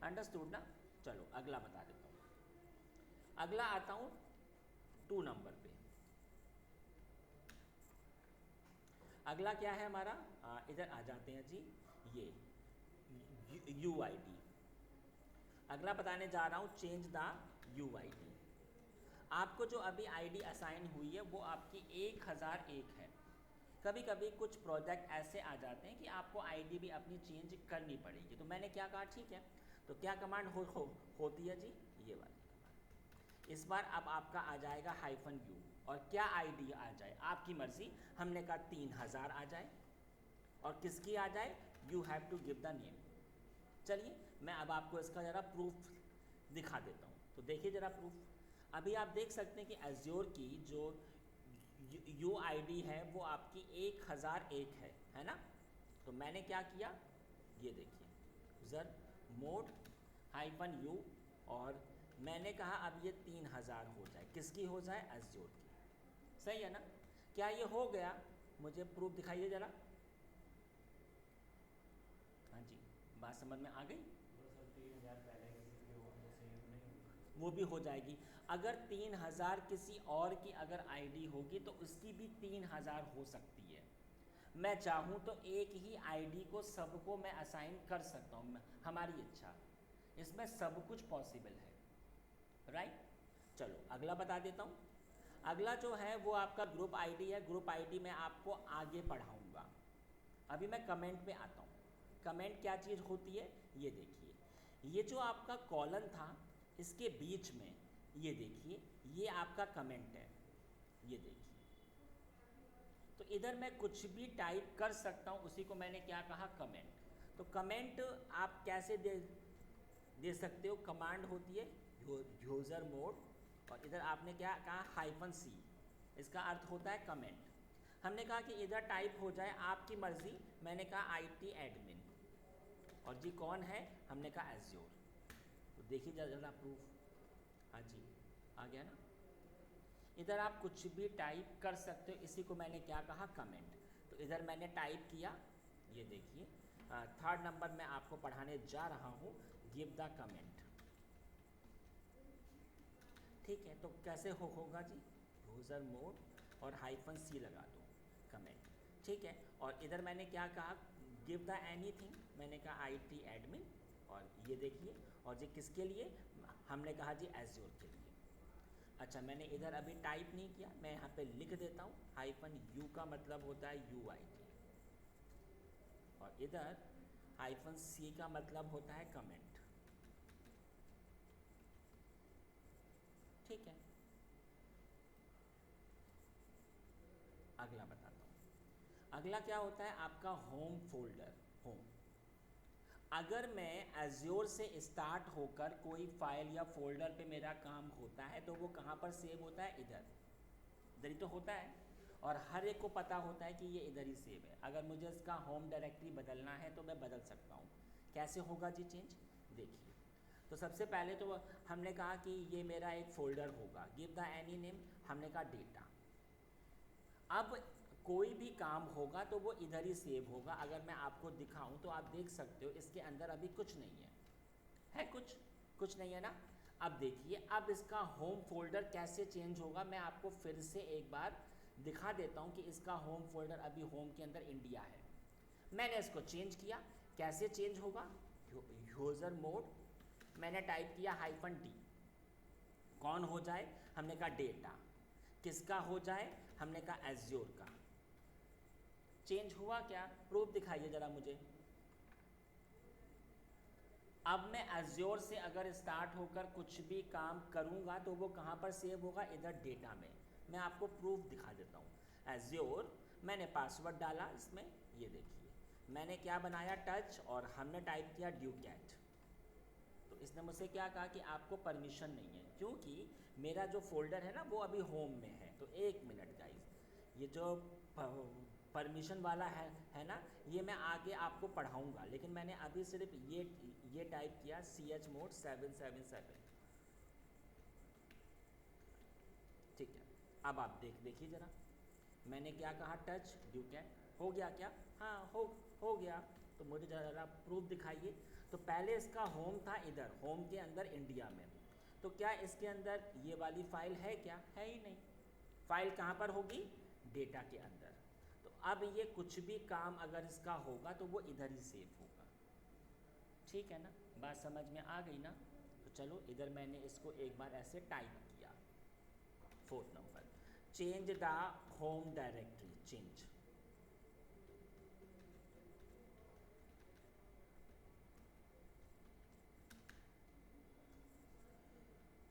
अंडरस्टूड ना? चलो अगला बता देता हूँ। अगला आता हूँ 2 नंबर पे। अगला क्या है हमारा, इधर आ जाते हैं जी, ये UID। अगला बताने जा रहा हूँ चेंज द UID। आपको जो अभी आईडी असाइन हुई है वो आपकी 1001 है। कभी कभी कुछ प्रोजेक्ट ऐसे आ जाते हैं कि आपको आईडी भी अपनी चेंज करनी पड़ेगी, तो मैंने क्या कहा, ठीक है, तो क्या कमांड होती है जी, ये वाली कमांड। इस बार अब आपका आ जाएगा -u, और क्या आईडी आ जाए आपकी मर्जी, हमने कहा 3000 आ जाए, और किसकी आ जाए, you have to give the name. चलिए मैं अब आपको इसका ज़रा प्रूफ दिखा देता हूँ, तो देखिए ज़रा प्रूफ। अभी आप देख सकते हैं कि एज्योर की जो UID है वो आपकी 1001 है ना? तो मैंने क्या किया, ये देखिए यूज़र मोड -u, और मैंने कहा अब ये 3000 हो जाए, किसकी हो जाए, एज्योर की। सही है ना? क्या ये हो गया? मुझे प्रूफ दिखाइए ज़रा। हाँ जी, बात समझ में आ गई? वो भी हो जाएगी। अगर 3000 किसी और की अगर आईडी होगी तो उसकी भी 3000 हो सकती है। मैं चाहूँ तो एक ही आईडी को सबको मैं असाइन कर सकता हूँ, हमारी इच्छा, इसमें सब कुछ पॉसिबल है, राइट? चलो अगला बता देता हूँ। अगला जो है वो आपका ग्रुप आईडी है। ग्रुप आईडी मैं आपको आगे पढ़ाऊँगा, अभी मैं कमेंट पे आता हूँ। कमेंट क्या चीज़ होती है, ये देखिए, ये जो आपका कॉलन था इसके बीच में ये देखिए, ये आपका कमेंट है, ये देखिए। तो इधर मैं कुछ भी टाइप कर सकता हूँ, उसी को मैंने क्या कहा, कमेंट। तो कमेंट आप कैसे दे सकते हो, कमांड होती है यूज़र मोड, और इधर आपने क्या कहा, -c, इसका अर्थ होता है कमेंट। हमने कहा कि इधर टाइप हो जाए आपकी मर्ज़ी, मैंने कहा IT एडमिन, और जी कौन है, हमने कहा एज्योर। तो देखिए ज़रा प्रूफ। हाँ जी, आ गया ना? इधर आप कुछ भी टाइप कर सकते हो, इसी को मैंने क्या कहा, कमेंट। तो इधर मैंने टाइप किया, ये देखिए 3rd नंबर में आपको पढ़ाने जा रहा हूँ, गिव द कमेंट। ठीक है, तो कैसे होगा जी, यूज़र मोड और -c लगा दो, कमेंट। ठीक है, और इधर मैंने क्या कहा, गिव द एनीथिंग, मैंने कहा IT एडमिन, और ये देखिए, और जी किसके लिए, हमने कहा जी एज्योर के लिए। अच्छा, मैंने इधर अभी टाइप नहीं किया, मैं यहाँ पे लिख देता हूँ, -u का मतलब होता है UID, और इधर -c का मतलब होता है कमेंट। ठीक है, अगला बताता हूँ। अगला क्या होता है, आपका होम फोल्डर, होम। अगर मैं एज्योर से स्टार्ट होकर कोई फाइल या फोल्डर पे मेरा काम होता है तो वो कहाँ पर सेव होता है, इधर ही तो होता है, और हर एक को पता होता है कि ये इधर ही सेव है। अगर मुझे इसका होम डायरेक्टरी बदलना है तो मैं बदल सकता हूँ। कैसे होगा जी चेंज, देखिए। तो सबसे पहले तो हमने कहा कि ये मेरा एक फ़ोल्डर होगा, गिव द एनी नेम, हमने कहा डेटा। अब कोई भी काम होगा तो वो इधर ही सेव होगा। अगर मैं आपको दिखाऊं तो आप देख सकते हो इसके अंदर अभी कुछ नहीं है कुछ नहीं है ना? अब देखिए, अब इसका होम फोल्डर कैसे चेंज होगा, मैं आपको फिर से एक बार दिखा देता हूं कि इसका होम फोल्डर अभी होम के अंदर इंडिया है। मैंने इसको चेंज किया, कैसे चेंज होगा? यूज़र मोड, मैंने टाइप किया -d, कौन हो जाए? हमने कहा डेटा। किसका हो जाए? हमने कहा एज्योर का। चेंज हुआ क्या? प्रूफ दिखाइए ज़रा मुझे। अब मैं एज्योर से अगर स्टार्ट होकर कुछ भी काम करूंगा तो वो कहाँ पर सेव होगा? इधर डेटा में। मैं आपको प्रूफ दिखा देता हूँ। एज्योर, मैंने पासवर्ड डाला इसमें, ये देखिए मैंने क्या बनाया, टच, और हमने टाइप किया ड्यूकैट। तो इसने मुझसे क्या कहा कि आपको परमिशन नहीं है, क्योंकि मेरा जो फोल्डर है ना वो अभी होम में है। तो एक मिनट गाइस, ये जो परमिशन वाला है ना, ये मैं आगे आपको पढ़ाऊंगा, लेकिन मैंने अभी सिर्फ ये टाइप किया chmod 777। ठीक है, अब आप देखिए ज़रा, मैंने क्या कहा, टच ड्यूकैट। हो गया क्या? हाँ, हो गया। तो मुझे ज़रा प्रूफ दिखाइए। तो पहले इसका होम था इधर, होम के अंदर इंडिया में। तो क्या इसके अंदर ये वाली फाइल है क्या? है ही नहीं। फाइल कहाँ पर होगी? डेटा के अंदर। तो अब ये कुछ भी काम अगर इसका होगा तो वो इधर ही सेव होगा। ठीक है ना, बात समझ में आ गई ना? तो चलो, इधर मैंने इसको एक बार ऐसे टाइप किया। 4th number, change the home directory, change.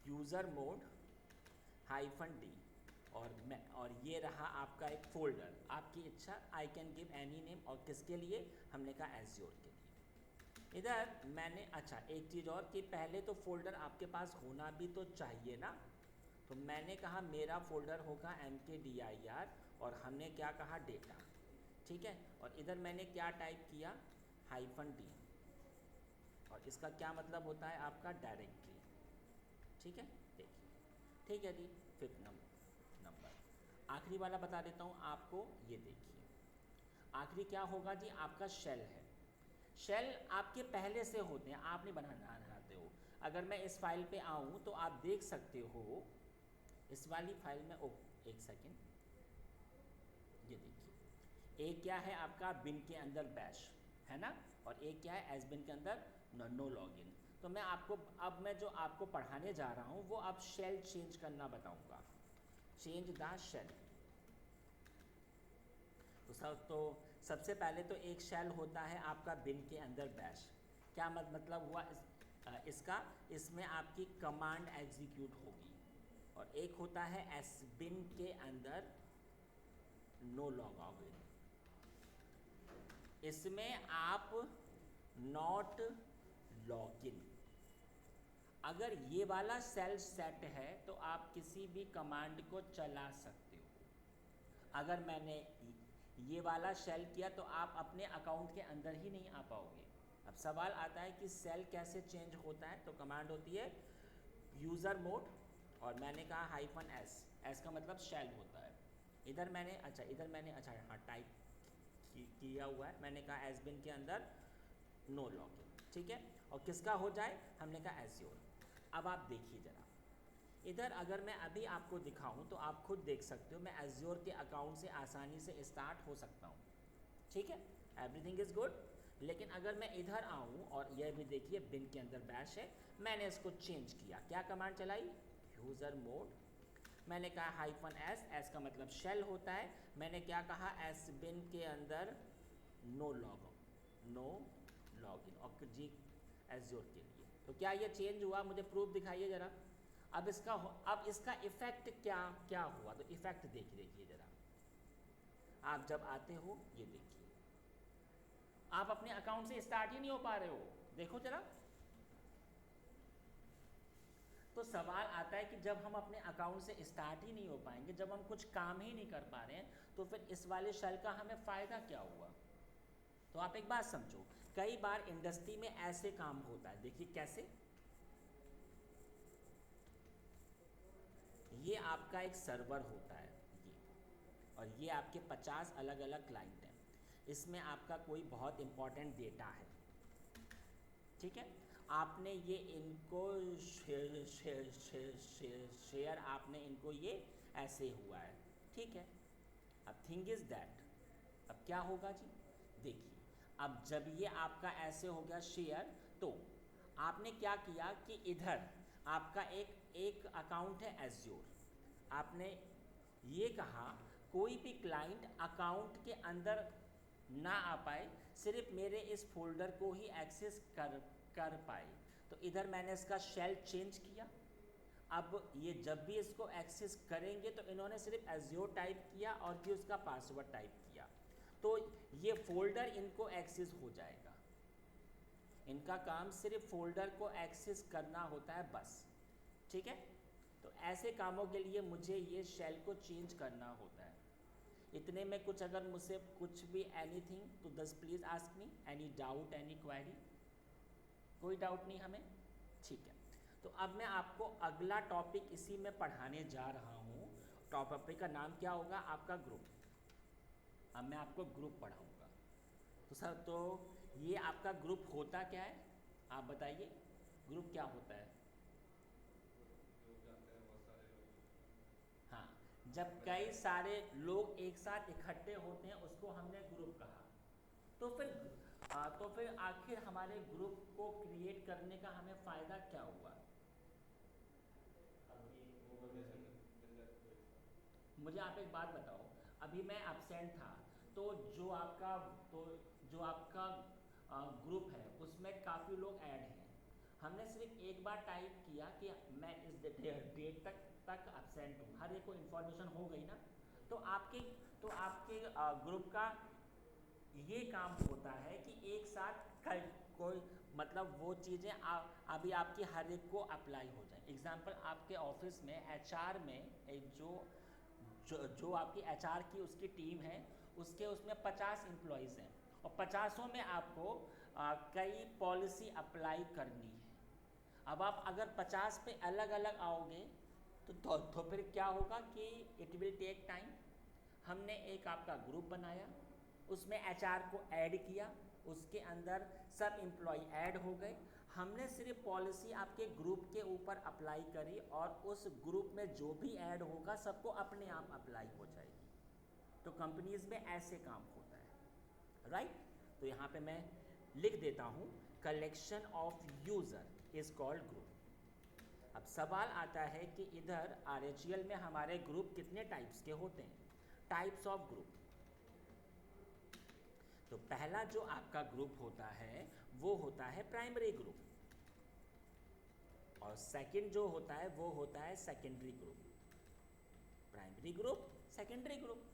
User mode -d, और ये रहा आपका एक फ़ोल्डर, आपकी इच्छा, I can give any name. और किसके लिए? हमने कहा एज्योर के लिए। इधर मैंने, अच्छा एक चीज़ और, कि पहले तो फ़ोल्डर आपके पास होना भी तो चाहिए ना। तो मैंने कहा मेरा फ़ोल्डर होगा mkdir, और हमने क्या कहा, डेटा। ठीक है, और इधर मैंने क्या टाइप किया, -d, और इसका क्या मतलब होता है आपका? डायरेक्टरी। ठीक है, देखिए। ठीक है जी, 5th नंबर, आखिरी वाला बता देता हूँ आपको। ये देखिए, आखिरी क्या होगा जी? आपका शेल है। शेल आपके पहले से होते हैं, आप नहीं बनाते हो। अगर मैं इस फाइल पे आऊँ तो आप देख सकते हो, इस वाली फाइल में, एक सेकेंड, ये देखिए, एक क्या है आपका बिन के अंदर बैश है ना, और एक क्या है एस बिन के अंदर नो लॉगिन। तो मैं आपको, अब मैं जो आपको पढ़ाने जा रहा हूँ वो अब शेल चेंज करना बताऊँगा। Change the shell. तो सबसे पहले तो एक शेल होता है आपका बिन के अंदर बैश। क्या मतलब हुआ इसका? इसमें आपकी कमांड एग्जीक्यूट होगी। और एक होता है एस बिन के अंदर नो लॉगिन, इसमें आप नॉट लॉगिन। अगर ये वाला सेल सेट है तो आप किसी भी कमांड को चला सकते हो। अगर मैंने ये वाला शेल किया तो आप अपने अकाउंट के अंदर ही नहीं आ पाओगे। अब सवाल आता है कि सेल कैसे चेंज होता है? तो कमांड होती है यूज़र मोड, और मैंने कहा -s, s का मतलब शेल होता है। इधर मैंने अच्छा हाँ टाइप किया हुआ है, मैंने कहा एस बिन के अंदर नो लॉगिन। ठीक है, और किसका हो जाए? हमने कहा एज्योर। अब आप देखिए ज़रा, इधर अगर मैं अभी आपको दिखाऊं तो आप खुद देख सकते हो, मैं एज्योर के अकाउंट से आसानी से स्टार्ट हो सकता हूं। ठीक है, एवरीथिंग इज़ गुड। लेकिन अगर मैं इधर आऊं, और यह भी देखिए बिन के अंदर बैश है, मैंने इसको चेंज किया, क्या कमांड चलाई? यूज़र मोड, मैंने कहा -s, s का मतलब शेल होता है। मैंने क्या कहा? एस बिन के अंदर नो लॉगिन, और जी एज्योर के लिए। तो क्या ये चेंज हुआ? मुझे प्रूफ दिखाइए ज़रा। अब इसका इफ़ेक्ट क्या हुआ? तो इफ़ेक्ट देखिए ज़रा, आप जब आते हो, ये देखिए, आप अपने अकाउंट से स्टार्ट ही नहीं हो पा रहे हो, देखो ज़रा। तो सवाल आता है कि जब हम अपने अकाउंट से स्टार्ट ही नहीं हो पाएंगे, जब हम कुछ काम ही नहीं कर पा रहे हैं, तो फिर इस वाले शेल का हमें फ़ायदा क्या हुआ? तो आप एक बात समझो, कई बार इंडस्ट्री में ऐसे काम होता है। देखिए कैसे, ये आपका एक सर्वर होता है, ये, और ये आपके 50 अलग अलग क्लाइंट हैं। इसमें आपका कोई बहुत इम्पोर्टेंट डेटा है। ठीक है, आपने ये इनको शेयर आपने इनको, ये ऐसे हुआ है। ठीक है, अब थिंग इज़ दैट, अब क्या होगा जी? देखिए, अब जब ये आपका ऐसे हो गया शेयर, तो आपने क्या किया कि इधर आपका एक अकाउंट है एज्योर, आपने ये कहा कोई भी क्लाइंट अकाउंट के अंदर ना आ पाए, सिर्फ मेरे इस फोल्डर को ही एक्सेस कर पाए। तो इधर मैंने इसका शेल चेंज किया। अब ये जब भी इसको एक्सेस करेंगे तो इन्होंने सिर्फ एज्योर टाइप किया और फिर उसका पासवर्ड टाइप किया, तो ये फोल्डर इनको एक्सेस हो जाएगा। इनका काम सिर्फ फोल्डर को एक्सेस करना होता है बस, ठीक है। तो ऐसे कामों के लिए मुझे ये शेल को चेंज करना होता है। इतने में कुछ अगर मुझसे कुछ भी एनीथिंग, तो दस please ask me any doubt, any query. कोई डाउट नहीं हमें, ठीक है। तो अब मैं आपको अगला टॉपिक इसी में पढ़ाने जा रहा हूँ। टॉपिक का नाम क्या होगा आपका? ग्रुप। अब मैं आपको ग्रुप पढ़ाऊँगा। तो सर, तो ये आपका ग्रुप होता क्या है, आप बताइए, ग्रुप क्या होता है? हाँ, जब कई सारे लोग एक साथ इकट्ठे होते हैं उसको हमने ग्रुप कहा। तो फिर आखिर हमारे ग्रुप को क्रिएट करने का हमें फ़ायदा क्या हुआ? मुझे आप एक बात बताओ, अभी मैं एब्सेंट था, तो जो आपका तो जो आपका ग्रुप है उसमें काफ़ी लोग ऐड हैं। हमने सिर्फ एक बार टाइप किया कि मैं इस डेट तक एब्सेंट हूँ, हर एक को इन्फॉर्मेशन हो गई ना। तो आपके आपके ग्रुप का ये काम होता है कि एक साथ कोई मतलब वो चीज़ें अभी आपकी हर एक को अप्लाई हो जाए। एग्जांपल, आपके ऑफिस में एचआर में एक जो आपकी एचआर की उसकी टीम है, उसमें 50 एम्प्लॉयज़ हैं और 50 में आपको कई पॉलिसी अप्लाई करनी है। अब आप अगर 50 पे अलग अलग आओगे तो फिर क्या होगा कि इट विल टेक टाइम। हमने एक आपका ग्रुप बनाया, उसमें एचआर को ऐड किया, उसके अंदर सब एम्प्लॉय ऐड हो गए। हमने सिर्फ पॉलिसी आपके ग्रुप के ऊपर अप्लाई करी और उस ग्रुप में जो भी ऐड होगा सबको अपने आप अप्लाई हो जाएगी। तो कंपनीज में ऐसे काम होता है, राइट। तो यहाँ पे मैं लिख देता हूँ, collection of user is called group. अब सवाल आता है कि इधर आरएचएल में हमारे ग्रुप कितने टाइप्स के होते हैं? Types of group. तो पहला जो आपका ग्रुप होता है वो होता है प्राइमरी ग्रुप, और सेकंड जो होता है वो होता है secondary group. Primary group, secondary group.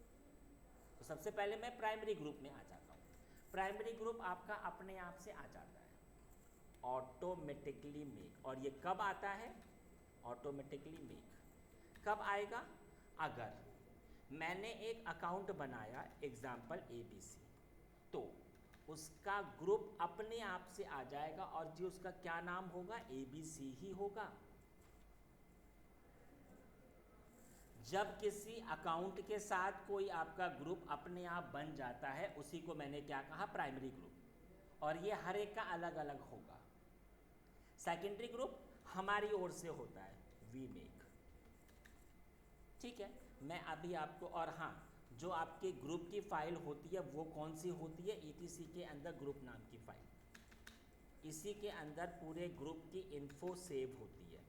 तो सबसे पहले मैं प्राइमरी ग्रुप में आ जाता हूँ। प्राइमरी ग्रुप आपका अपने आप से आ जाता है, ऑटोमेटिकली मेक। और ये कब आता है? ऑटोमेटिकली मेक कब आएगा? अगर मैंने एक अकाउंट बनाया एग्जाम्पल ABC, तो उसका ग्रुप अपने आप से आ जाएगा और जो उसका क्या नाम होगा? ABC ही होगा। जब किसी अकाउंट के साथ कोई आपका ग्रुप अपने आप बन जाता है उसी को मैंने क्या कहा? Primary group. और ये हर एक का अलग अलग होगा। सेकेंडरी ग्रुप हमारी ओर से होता है, वी मेक, ठीक है। मैं अभी आपको, और हाँ, जो आपके ग्रुप की फाइल होती है वो कौन सी होती है? ETC के अंदर ग्रुप नाम की फाइल, इसी के अंदर पूरे ग्रुप की इन्फो सेव होती है।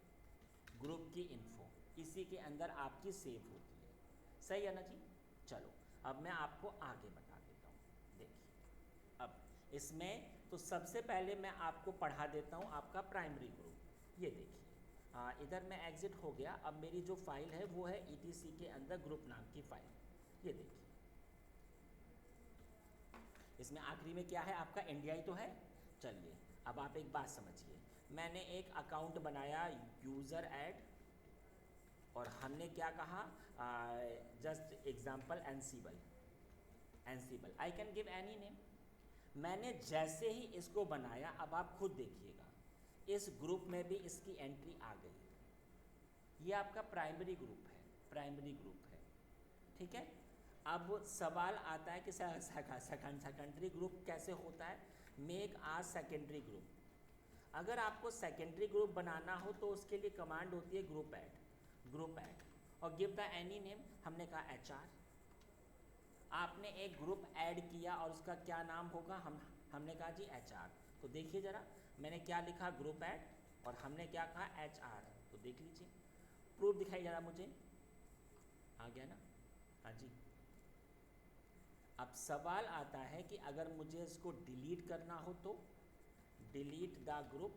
ग्रुप की इन्फो इसी के अंदर आपकी सेव होती है, सही है ना जी? चलो अब मैं आपको आगे बता देता हूँ। देखिए, अब इसमें तो सबसे पहले मैं आपको पढ़ा देता हूँ आपका प्राइमरी ग्रुप। ये देखिए, इधर मैं एग्जिट हो गया। अब मेरी जो फाइल है वो है ETC के अंदर ग्रुप नाम की फाइल। ये देखिए, इसमें आखिरी में क्या है आपका? इंडिया ही तो है। चलिए अब आप एक बात समझिए, मैंने एक अकाउंट बनाया यूज़र ऐड, और हमने क्या कहा? Just example Ansible I can give any name. मैंने जैसे ही इसको बनाया, अब आप खुद देखिएगा, इस ग्रुप में भी इसकी एंट्री आ गई। ये आपका प्राइमरी ग्रुप है, प्राइमरी ग्रुप है, ठीक है। अब सवाल आता है कि सेकेंडरी ग्रुप कैसे होता है? Make a secondary group. अगर आपको सेकेंडरी ग्रुप बनाना हो तो उसके लिए कमांड होती है ग्रुप ऐड, और गिव द एनी नेम। हमने कहा HR। आपने एक ग्रुप ऐड किया और उसका क्या नाम होगा? हमने कहा जी HR। तो देखिए ज़रा, मैंने क्या लिखा ग्रुप ऐड और हमने क्या कहा HR। तो देख लीजिए, प्रूफ दिखाई ज़रा मुझे, आ गया ना? हाँ जी। अब सवाल आता है कि अगर मुझे इसको डिलीट करना हो तो डिलीट द ग्रुप,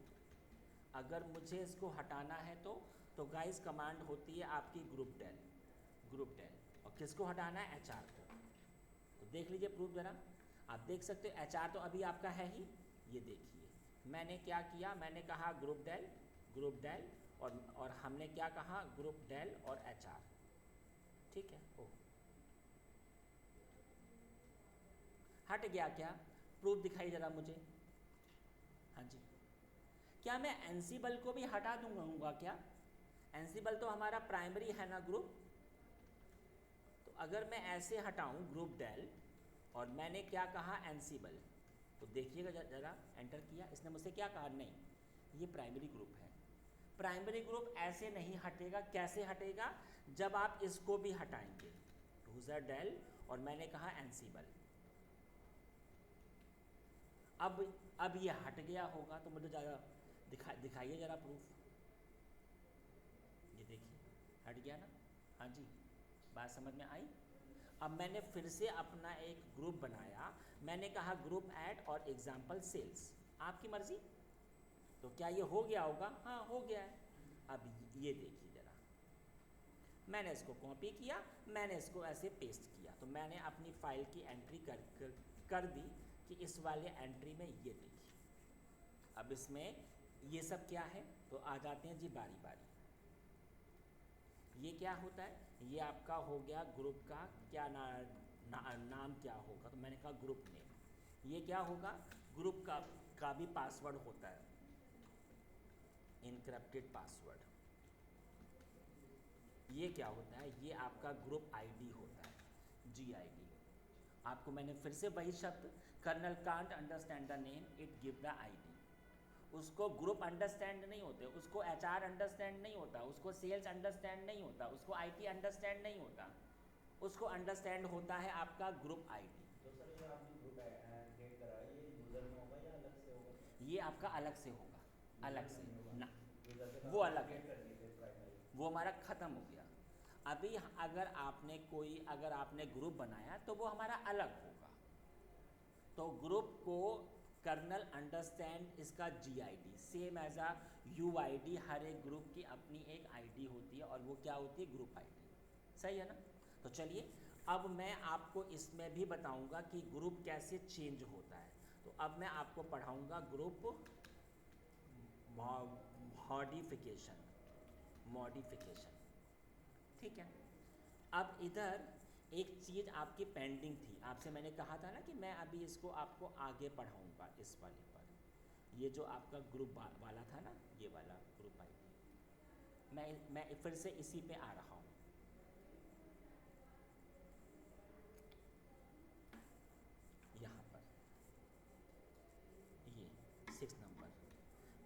अगर मुझे इसको हटाना है तो गाइस कमांड होती है आपकी ग्रुप डेल, ग्रुप डेल। और किसको हटाना है? HR को। तो देख लीजिए प्रूफ ज़रा, आप देख सकते हो HR तो अभी आपका है ही। ये देखिए मैंने क्या किया, मैंने कहा ग्रुप डेल, ग्रुप डेल और हमने क्या कहा ग्रुप डेल और HR। ठीक है, ओ हट गया क्या? प्रूफ दिखाई ज़रा मुझे। हाँ जी, क्या मैं एनसीबल को भी हटा दूंगा क्या? एनसीबल तो हमारा प्राइमरी है ना ग्रुप। तो अगर मैं ऐसे हटाऊं ग्रुप डेल और मैंने क्या कहा एनसीबल, तो देखिएगा जरा, एंटर किया, इसने मुझसे क्या कहा? नहीं, ये प्राइमरी ग्रुप है। प्राइमरी ग्रुप ऐसे नहीं हटेगा। कैसे हटेगा? जब आप इसको भी हटाएंगे, यूजर डेल और मैंने कहा एनसीबल। अब ये हट गया होगा, तो मुझे ज़रा दिखाइए ज़रा प्रूफ। ये देखिए हट गया ना? हाँ जी, बात समझ में आई? अब मैंने फिर से अपना एक ग्रुप बनाया, मैंने कहा ग्रुप ऐड और एग्जाम्पल सेल्स, आपकी मर्जी। तो क्या ये हो गया होगा? हाँ हो गया है। अब ये देखिए ज़रा, मैंने इसको कॉपी किया, मैंने इसको ऐसे पेस्ट किया, तो मैंने अपनी फाइल की एंट्री कर दी कि इस वाले एंट्री में ये देखिए। अब इसमें ये सब क्या है? तो आ जाते हैं जी बारी बारी। ये क्या होता है? ये आपका हो गया ग्रुप का क्या नाम क्या होगा? तो मैंने कहा ग्रुप नेम। ये क्या होगा? ग्रुप का भी पासवर्ड होता है, इनक्रप्टेड पासवर्ड। ये क्या होता है? ये आपका ग्रुप आईडी होता है, GID। आपको मैंने फिर से वही शब्द, kernel can't understand the name, it give the ID। उसको ग्रुप अंडरस्टैंड नहीं होते, उसको HR अंडरस्टैंड नहीं होता, उसको सेल्स अंडरस्टैंड नहीं होता, उसको IT अंडरस्टैंड नहीं होता, उसको अंडरस्टैंड होता है आपका ग्रुप ID। तो सर ये आपने ग्रुप क्रिएट करा है, ये यूजर में होगा या अलग से होगा? ये आपका अलग से होगा, अलग से ना, यूजर के तो वो आपने अलग है, क्रिएट कर दिए थे प्राइमरी। वो हमारा ख़त्म हो गया। अभी अगर आपने ग्रुप बनाया तो वो हमारा अलग होगा। तो ग्रुप को कर्नल अंडरस्टैंड इसका GID, सेम एज आ UID। हर एक ग्रुप की अपनी एक ID होती है और वो क्या होती है? Group ID। सही है ना? तो चलिए, अब मैं आपको इसमें भी बताऊंगा कि ग्रुप कैसे चेंज होता है। तो अब मैं आपको पढ़ाऊंगा ग्रुप मॉडिफिकेशन, मॉडिफिकेशन। ठीक है। अब इधर एक चीज़ आपकी पेंडिंग थी, आपसे मैंने कहा था ना कि मैं अभी इसको आपको आगे पढ़ाऊंगा इस वाले पर। ये जो आपका ग्रुप वाला था ना, ये वाला ग्रुप ID, मैं फिर से इसी पे आ रहा हूँ। यहाँ पर ये 6 नंबर,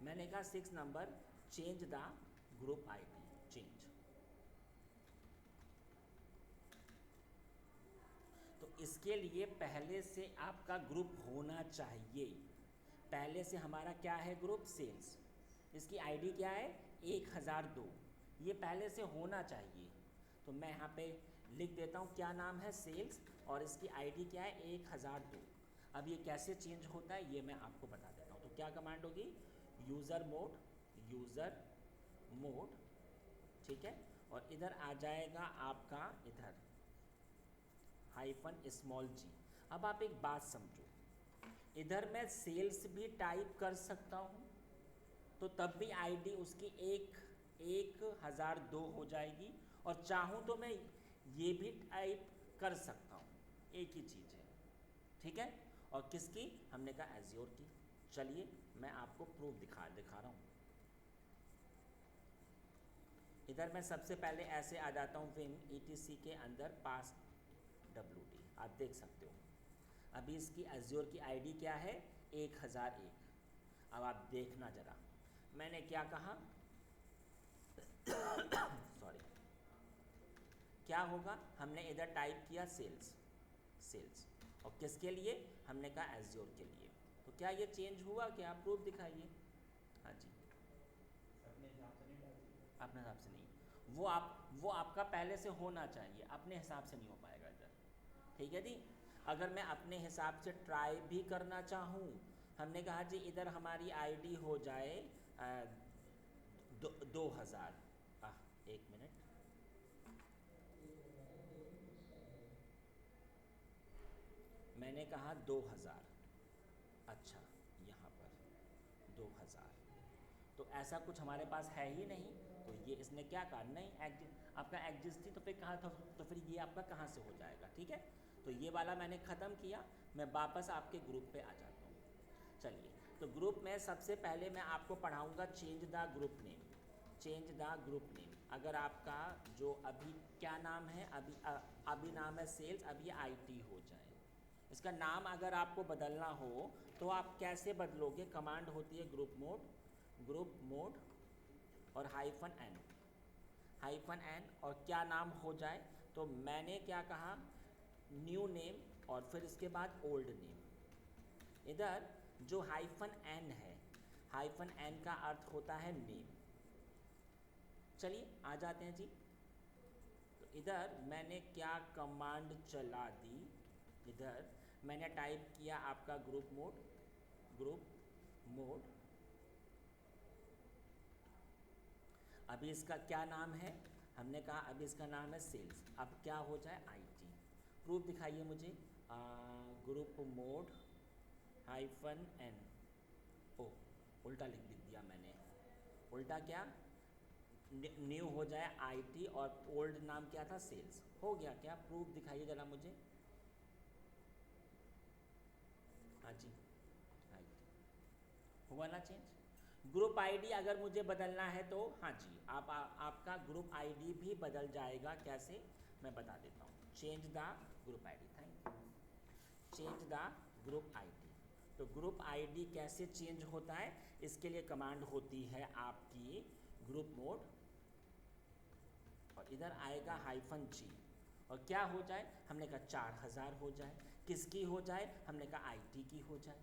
मैंने कहा 6 number, change the group ID, change. तो इसके लिए पहले से आपका ग्रुप होना चाहिए। पहले से हमारा क्या है? Group sales. इसकी ID क्या है? 1002। ये पहले से होना चाहिए। तो मैं यहाँ पे लिख देता हूँ क्या नाम है? सेल्स। और इसकी ID क्या है? 1002। अब ये कैसे चेंज होता है ये मैं आपको बता देता हूँ। तो क्या कमांड होगी? यूज़र मोड, यूज़र मोड, ठीक है। और इधर आ जाएगा आपका इधर -g। अब आप एक बात समझो, इधर मैं सेल्स भी टाइप कर सकता हूँ तो तब भी ID उसकी 1002 हो जाएगी, और चाहूँ तो मैं ये भी टाइप कर सकता हूँ, एक ही चीज़ है। ठीक है। और किसकी? हमने कहा एज्योर की। चलिए मैं आपको प्रूफ दिखा रहा हूँ। इधर मैं सबसे पहले ऐसे आ जाता हूँ विम ETC के अंदर पास WD, आप देख सकते हो। अभी इसकी एज्योर की ID क्या है? 1001। अब आप देखना ज़रा, मैंने क्या कहा? सॉरी, क्या होगा? हमने इधर टाइप किया सेल्स, सेल्स। और किसके लिए? हमने कहा एज्योर के लिए। तो क्या ये चेंज हुआ क्या? प्रूफ दिखाइए। हाँ जी, अपने हिसाब से नहीं डाल सकते। अपने हिसाब से नहीं, वो आपका पहले से होना चाहिए, अपने हिसाब से नहीं हो पाएगा इधर। ठीक है जी। अगर मैं अपने हिसाब से ट्राई भी करना चाहूँ, हमने कहा जी इधर हमारी आईडी हो जाए 2000। एक मिनट, मैंने कहा 2000। अच्छा, यहाँ पर 2000, तो ऐसा कुछ हमारे पास है ही नहीं। तो ये इसने क्या कहा, नहीं आपका एग्जिस्ट थी, तो फिर कहाँ था, तो फिर ये आपका कहाँ से हो जाएगा? ठीक है, तो ये वाला मैंने ख़त्म किया। मैं वापस आपके ग्रुप पे आ जाता हूँ। चलिए, तो ग्रुप में सबसे पहले मैं आपको पढ़ाऊँगा change the group name. Change the group name, अगर आपका जो अभी क्या नाम है, अभी नाम है सेल्स, अभी आईटी हो जाए। इसका नाम अगर आपको बदलना हो तो आप कैसे बदलोगे? कमांड होती है ग्रुप मोड और -n, और क्या नाम हो जाए? तो मैंने क्या कहा, न्यू नेम और फिर इसके बाद ओल्ड नेम। इधर जो -n है, -n का अर्थ होता है नेम। चलिए आ जाते हैं जी। तो इधर मैंने क्या कमांड चला दी, इधर मैंने टाइप किया आपका ग्रुप मोड। अभी इसका क्या नाम है? हमने कहा अभी इसका नाम है सेल्स। अब क्या हो जाए? आईटी। प्रूफ दिखाइए मुझे। ग्रुप मोड -n, ओ उल्टा लिख दिया मैंने। उल्टा क्या? न्यू हो जाए आईटी और ओल्ड नाम क्या था? सेल्स। हो गया क्या? प्रूफ दिखाइए ज़रा मुझे। हाँ जी, आईटी हुआ ना चेंज? ग्रुप आईडी अगर मुझे बदलना है तो हाँ जी, आपका ग्रुप आईडी भी बदल जाएगा। कैसे? मैं बता देता हूँ। Change the group ID, thank you. Change the group ID. तो ग्रुप आईडी कैसे चेंज होता है? इसके लिए कमांड होती है आपकी ग्रुप मोड, और इधर आएगा -g, और क्या हो जाए? हमने कहा 4000 हो जाए। किसकी हो जाए? हमने कहा आईटी की हो जाए।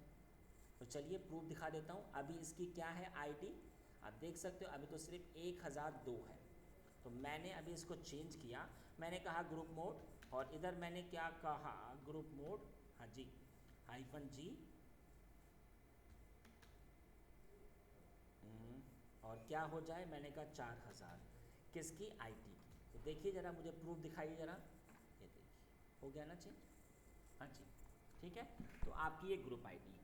तो चलिए प्रूफ दिखा देता हूँ। अभी इसकी क्या है आईडी, आप देख सकते हो अभी तो सिर्फ 1002 है। तो मैंने अभी इसको चेंज किया, मैंने कहा ग्रुप मोड, और इधर मैंने क्या कहा, ग्रुप मोड, हाँ जी, -g, और क्या हो जाए? मैंने कहा 4000। किसकी? आईटी की। तो देखिए ज़रा, मुझे प्रूफ दिखाइए ज़रा। ये देखिए, हो गया ना चेंज? हाँ जी, ठीक है। तो आपकी ये ग्रुप आईडी।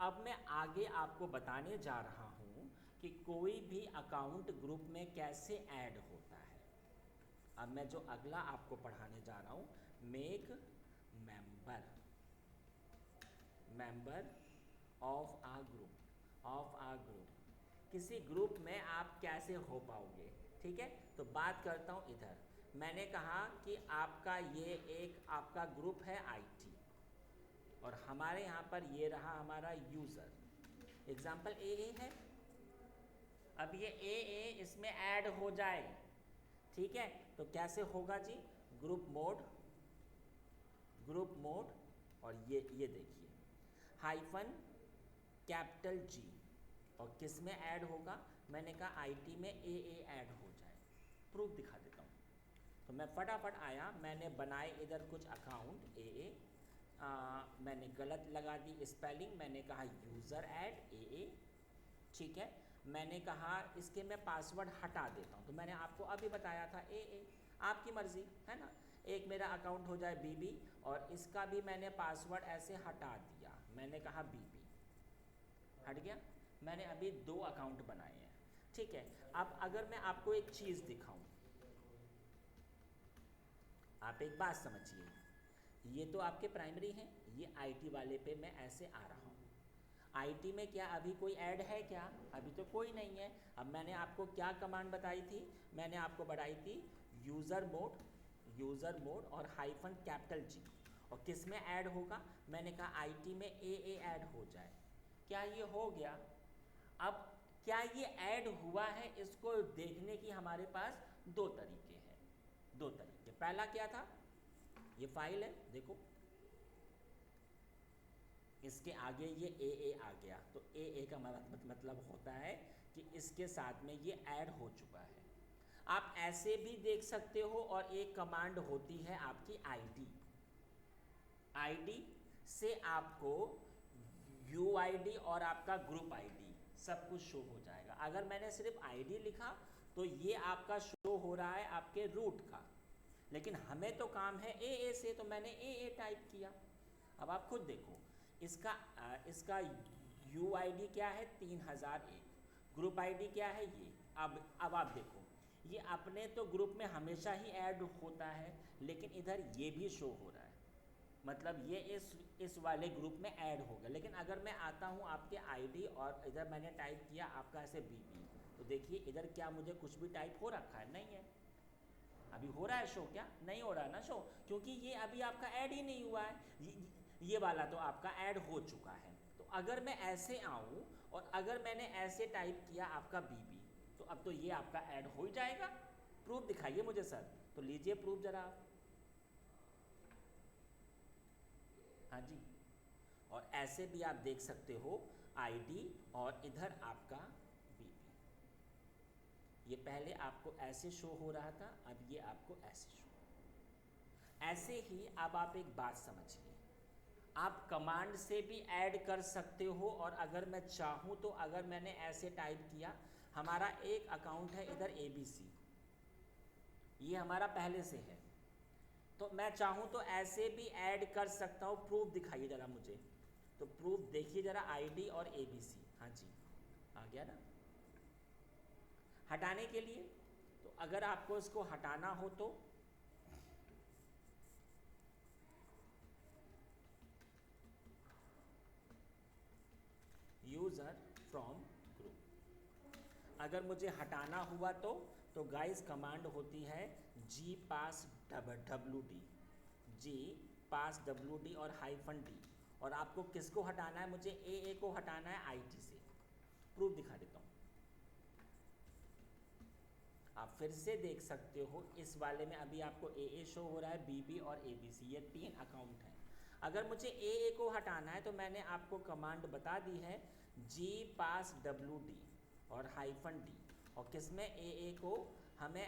अब मैं आगे आपको बताने जा रहा हूँ कि कोई भी अकाउंट ग्रुप में कैसे ऐड होता है। अब मैं जो अगला आपको पढ़ाने जा रहा हूँ, make member of a group. किसी ग्रुप में आप कैसे हो पाओगे? ठीक है, तो बात करता हूँ इधर। मैंने कहा कि आपका ये एक आपका ग्रुप है आईटी, और हमारे यहाँ पर ये रहा हमारा यूज़र, एग्जाम्पल ए है। अब ये ए इसमें ऐड हो जाए, ठीक है, तो कैसे होगा जी? ग्रुप मोड, और ये देखिए -G, और किस में ऐड होगा? मैंने कहा आईटी में ए ऐड हो जाए। प्रूफ दिखा देता हूँ। तो मैं फटाफट आया, मैंने बनाए इधर कुछ अकाउंट मैंने गलत लगा दी स्पेलिंग, मैंने कहा यूज़र ऐड ए, ठीक है। मैंने कहा इसके मैं पासवर्ड हटा देता हूँ, तो मैंने आपको अभी बताया था ए, आपकी मर्ज़ी है ना। एक मेरा अकाउंट हो जाए बीबी, और इसका भी मैंने पासवर्ड ऐसे हटा दिया, मैंने कहा बीबी, हट गया। मैंने अभी 2 अकाउंट बनाए हैं, ठीक है। अब अगर मैं आपको एक चीज़ दिखाऊं, आप एक बात समझिए, ये तो आपके प्राइमरी हैं, ये आईटी वाले पे मैं ऐसे आ रहा हूँ। आईटी में क्या अभी कोई ऐड है क्या? अभी तो कोई नहीं है। अब मैंने आपको क्या कमांड बताई थी? मैंने आपको बताई थी यूज़र मोड और -G, और किस में ऐड होगा? मैंने कहा आईटी में ए ऐड हो जाए। क्या ये हो गया? अब क्या ये ऐड हुआ है, इसको देखने की हमारे पास 2 तरीके हैं, 2 तरीके। पहला क्या था? ये फाइल है, देखो इसके आगे ये ए आ गया, तो ए का मतलब होता है कि इसके साथ में ये ऐड हो चुका है। आप ऐसे भी देख सकते हो, और एक कमांड होती है आपकी आईडी। आईडी से आपको यूआईडी और आपका ग्रुप आईडी सब कुछ शो हो जाएगा। अगर मैंने सिर्फ आईडी लिखा तो ये आपका शो हो रहा है आपके रूट का, लेकिन हमें तो काम है ए से, तो मैंने ए टाइप किया। अब आप खुद देखो, इसका यूआईडी क्या है 3001, ग्रुप आईडी क्या है ये। अब आप देखो, ये अपने तो ग्रुप में हमेशा ही ऐड होता है, लेकिन इधर ये भी शो हो रहा है, मतलब ये इस वाले ग्रुप में ऐड होगा। लेकिन अगर मैं आता हूँ आपके आईडी और इधर मैंने टाइप किया आपका ऐसे बीबी, तो देखिए इधर क्या मुझे कुछ भी टाइप हो रखा है? नहीं है। अभी हो रहा है शो? क्या नहीं हो रहा है ना शो, क्योंकि ये अभी आपका ऐड ही नहीं हुआ है। ये वाला तो आपका ऐड हो चुका है। तो अगर मैं ऐसे आऊँ और अगर मैंने ऐसे टाइप किया आपका बीबी, तो अब तो ये आपका ऐड हो ही जाएगा। प्रूफ दिखाइए मुझे सर। तो लीजिए प्रूफ जरा आप। हाँ जी, और ऐसे भी आप देख सकते हो आईडी और इधर आपका बीबी। ये पहले आपको ऐसे शो हो रहा था, अब ये आपको ऐसे शो। ऐसे ही अब आप एक बात समझिए, आप कमांड से भी ऐड कर सकते हो, और अगर मैं चाहूँ तो अगर मैंने ऐसे टाइप किया, हमारा एक अकाउंट है इधर ABC, ये हमारा पहले से है, तो मैं चाहूँ तो ऐसे भी ऐड कर सकता हूँ। प्रूफ दिखाइए ज़रा मुझे। तो प्रूफ देखिए ज़रा, ID और ABC। हाँ जी, आ गया ना। हटाने के लिए, तो अगर आपको इसको हटाना हो तो यूज़र फ्रॉम ग्रुप। अगर मुझे हटाना हुआ तो गाइस कमांड होती है gpasswd, gpasswd और -d। और आपको किसको हटाना है? मुझे ए को हटाना है IT से। प्रूफ दिखा देता हूँ, आप फिर से देख सकते हो। इस वाले में अभी आपको ए शो हो रहा है, BB और ABC, ये 3 अकाउंट हैं। अगर मुझे ए को हटाना है तो मैंने आपको कमांड बता दी है gpasswd और -d, और किसमें ए को हमें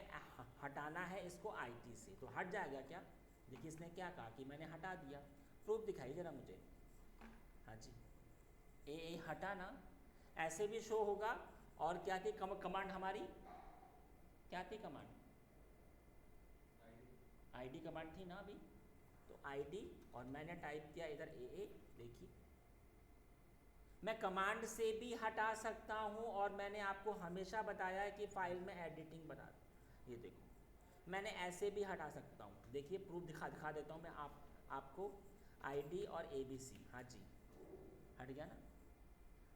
हटाना है इसको IT से, तो हट जाएगा क्या? देखिए इसने क्या कहा कि मैंने हटा दिया। प्रूफ दिखाइए ज़रा मुझे। हाँ जी, ए हटा ना, ऐसे भी शो होगा। और क्या थी कमांड हमारी? क्या थी कमांड? ID कमांड थी ना अभी। तो ID और मैंने टाइप किया इधर ए। देखिए मैं कमांड से भी हटा सकता हूँ, और मैंने आपको हमेशा बताया है कि फाइल में एडिटिंग बना। ये देखो मैंने ऐसे भी हटा सकता हूँ। देखिए प्रूफ दिखा देता हूँ मैं आपको। ID और ABC, हाँ जी हट गया ना।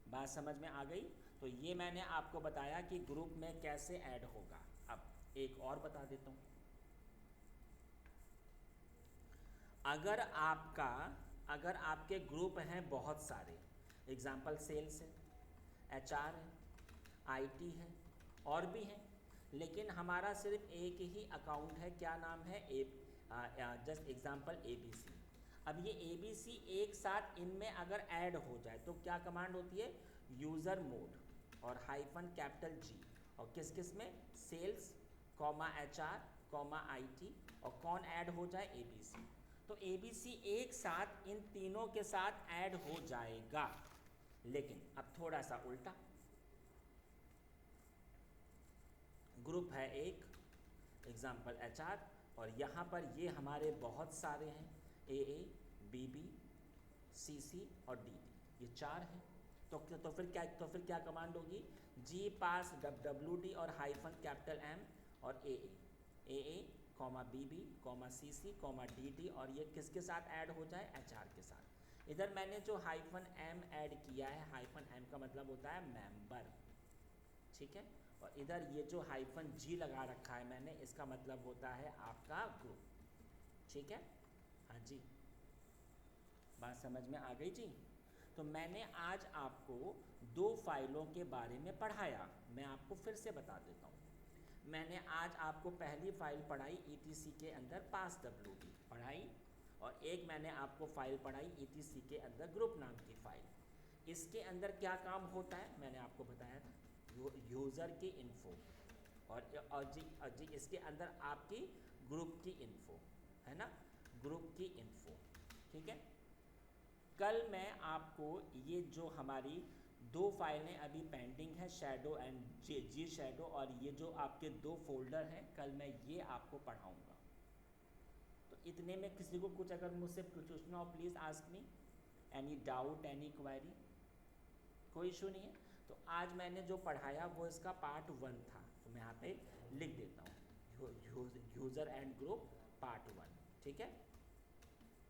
बात समझ में आ गई? तो ये मैंने आपको बताया कि ग्रुप में कैसे ऐड होगा। अब एक और बता देता हूँ। अगर आपके ग्रुप हैं बहुत सारे, एग्जाम्पल सेल्स है, HR है, IT है, और भी हैं, लेकिन हमारा सिर्फ एक ही अकाउंट है, क्या नाम है? Just example ABC। अब ये ABC एक साथ इनमें अगर ऐड हो जाए तो क्या कमांड होती है? यूज़र मोड और -G, और किस किस में? सेल्स, HR, IT, और कौन ऐड हो जाए? ABC। तो ABC एक साथ इन तीनों के साथ ऐड हो जाएगा। लेकिन अब थोड़ा सा उल्टा, ग्रुप है एक, एग्जाम्पल HR, और यहाँ पर ये हमारे बहुत सारे हैं, AA, BB, CC और DD, ये 4 हैं। तो फिर क्या कमांड होगी? gpasswd और -M और AA, BB, CC, DD, और ये किसके साथ ऐड हो जाए? HR के साथ। इधर मैंने जो -M ऐड किया है, -M का मतलब होता है मेंबर, ठीक है। और इधर ये जो -G लगा रखा है मैंने, इसका मतलब होता है आपका ग्रुप, ठीक है। हाँ जी, बात समझ में आ गई जी। तो मैंने आज आपको 2 फाइलों के बारे में पढ़ाया। मैं आपको फिर से बता देता हूँ। मैंने आज आपको पहली फाइल पढ़ाई ETC के अंदर passwd पढ़ाई, और एक मैंने आपको फाइल पढ़ाई ETC के अंदर ग्रुप नाम की फाइल। इसके अंदर क्या काम होता है मैंने आपको बताया था, यूज़र की इन्फो और जी इसके अंदर आपकी ग्रुप की इन्फो है ना, ग्रुप की इन्फो। ठीक है, कल मैं आपको ये जो हमारी दो फाइलें अभी पेंडिंग है, शैडो एंड जी शैडो, और ये जो आपके दो फोल्डर हैं, कल मैं ये आपको पढ़ाऊँगा। तो इतने में किसी को कुछ अगर मुझसे पूछना हो please ask me, any doubt any query, कोई इशू नहीं है। तो आज मैंने जो पढ़ाया वो इसका पार्ट 1 था, तो मैं यहाँ पे लिख देता हूँ यूज़र एंड ग्रुप पार्ट 1। ठीक है,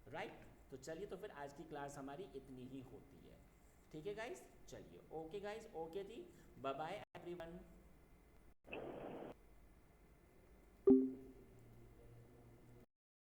राइट। तो चलिए, तो फिर आज की क्लास हमारी इतनी ही होती है। ठीक है गाइस, चलिए, ओके गाइस, ओके जी, बाय बाय एवरीवन।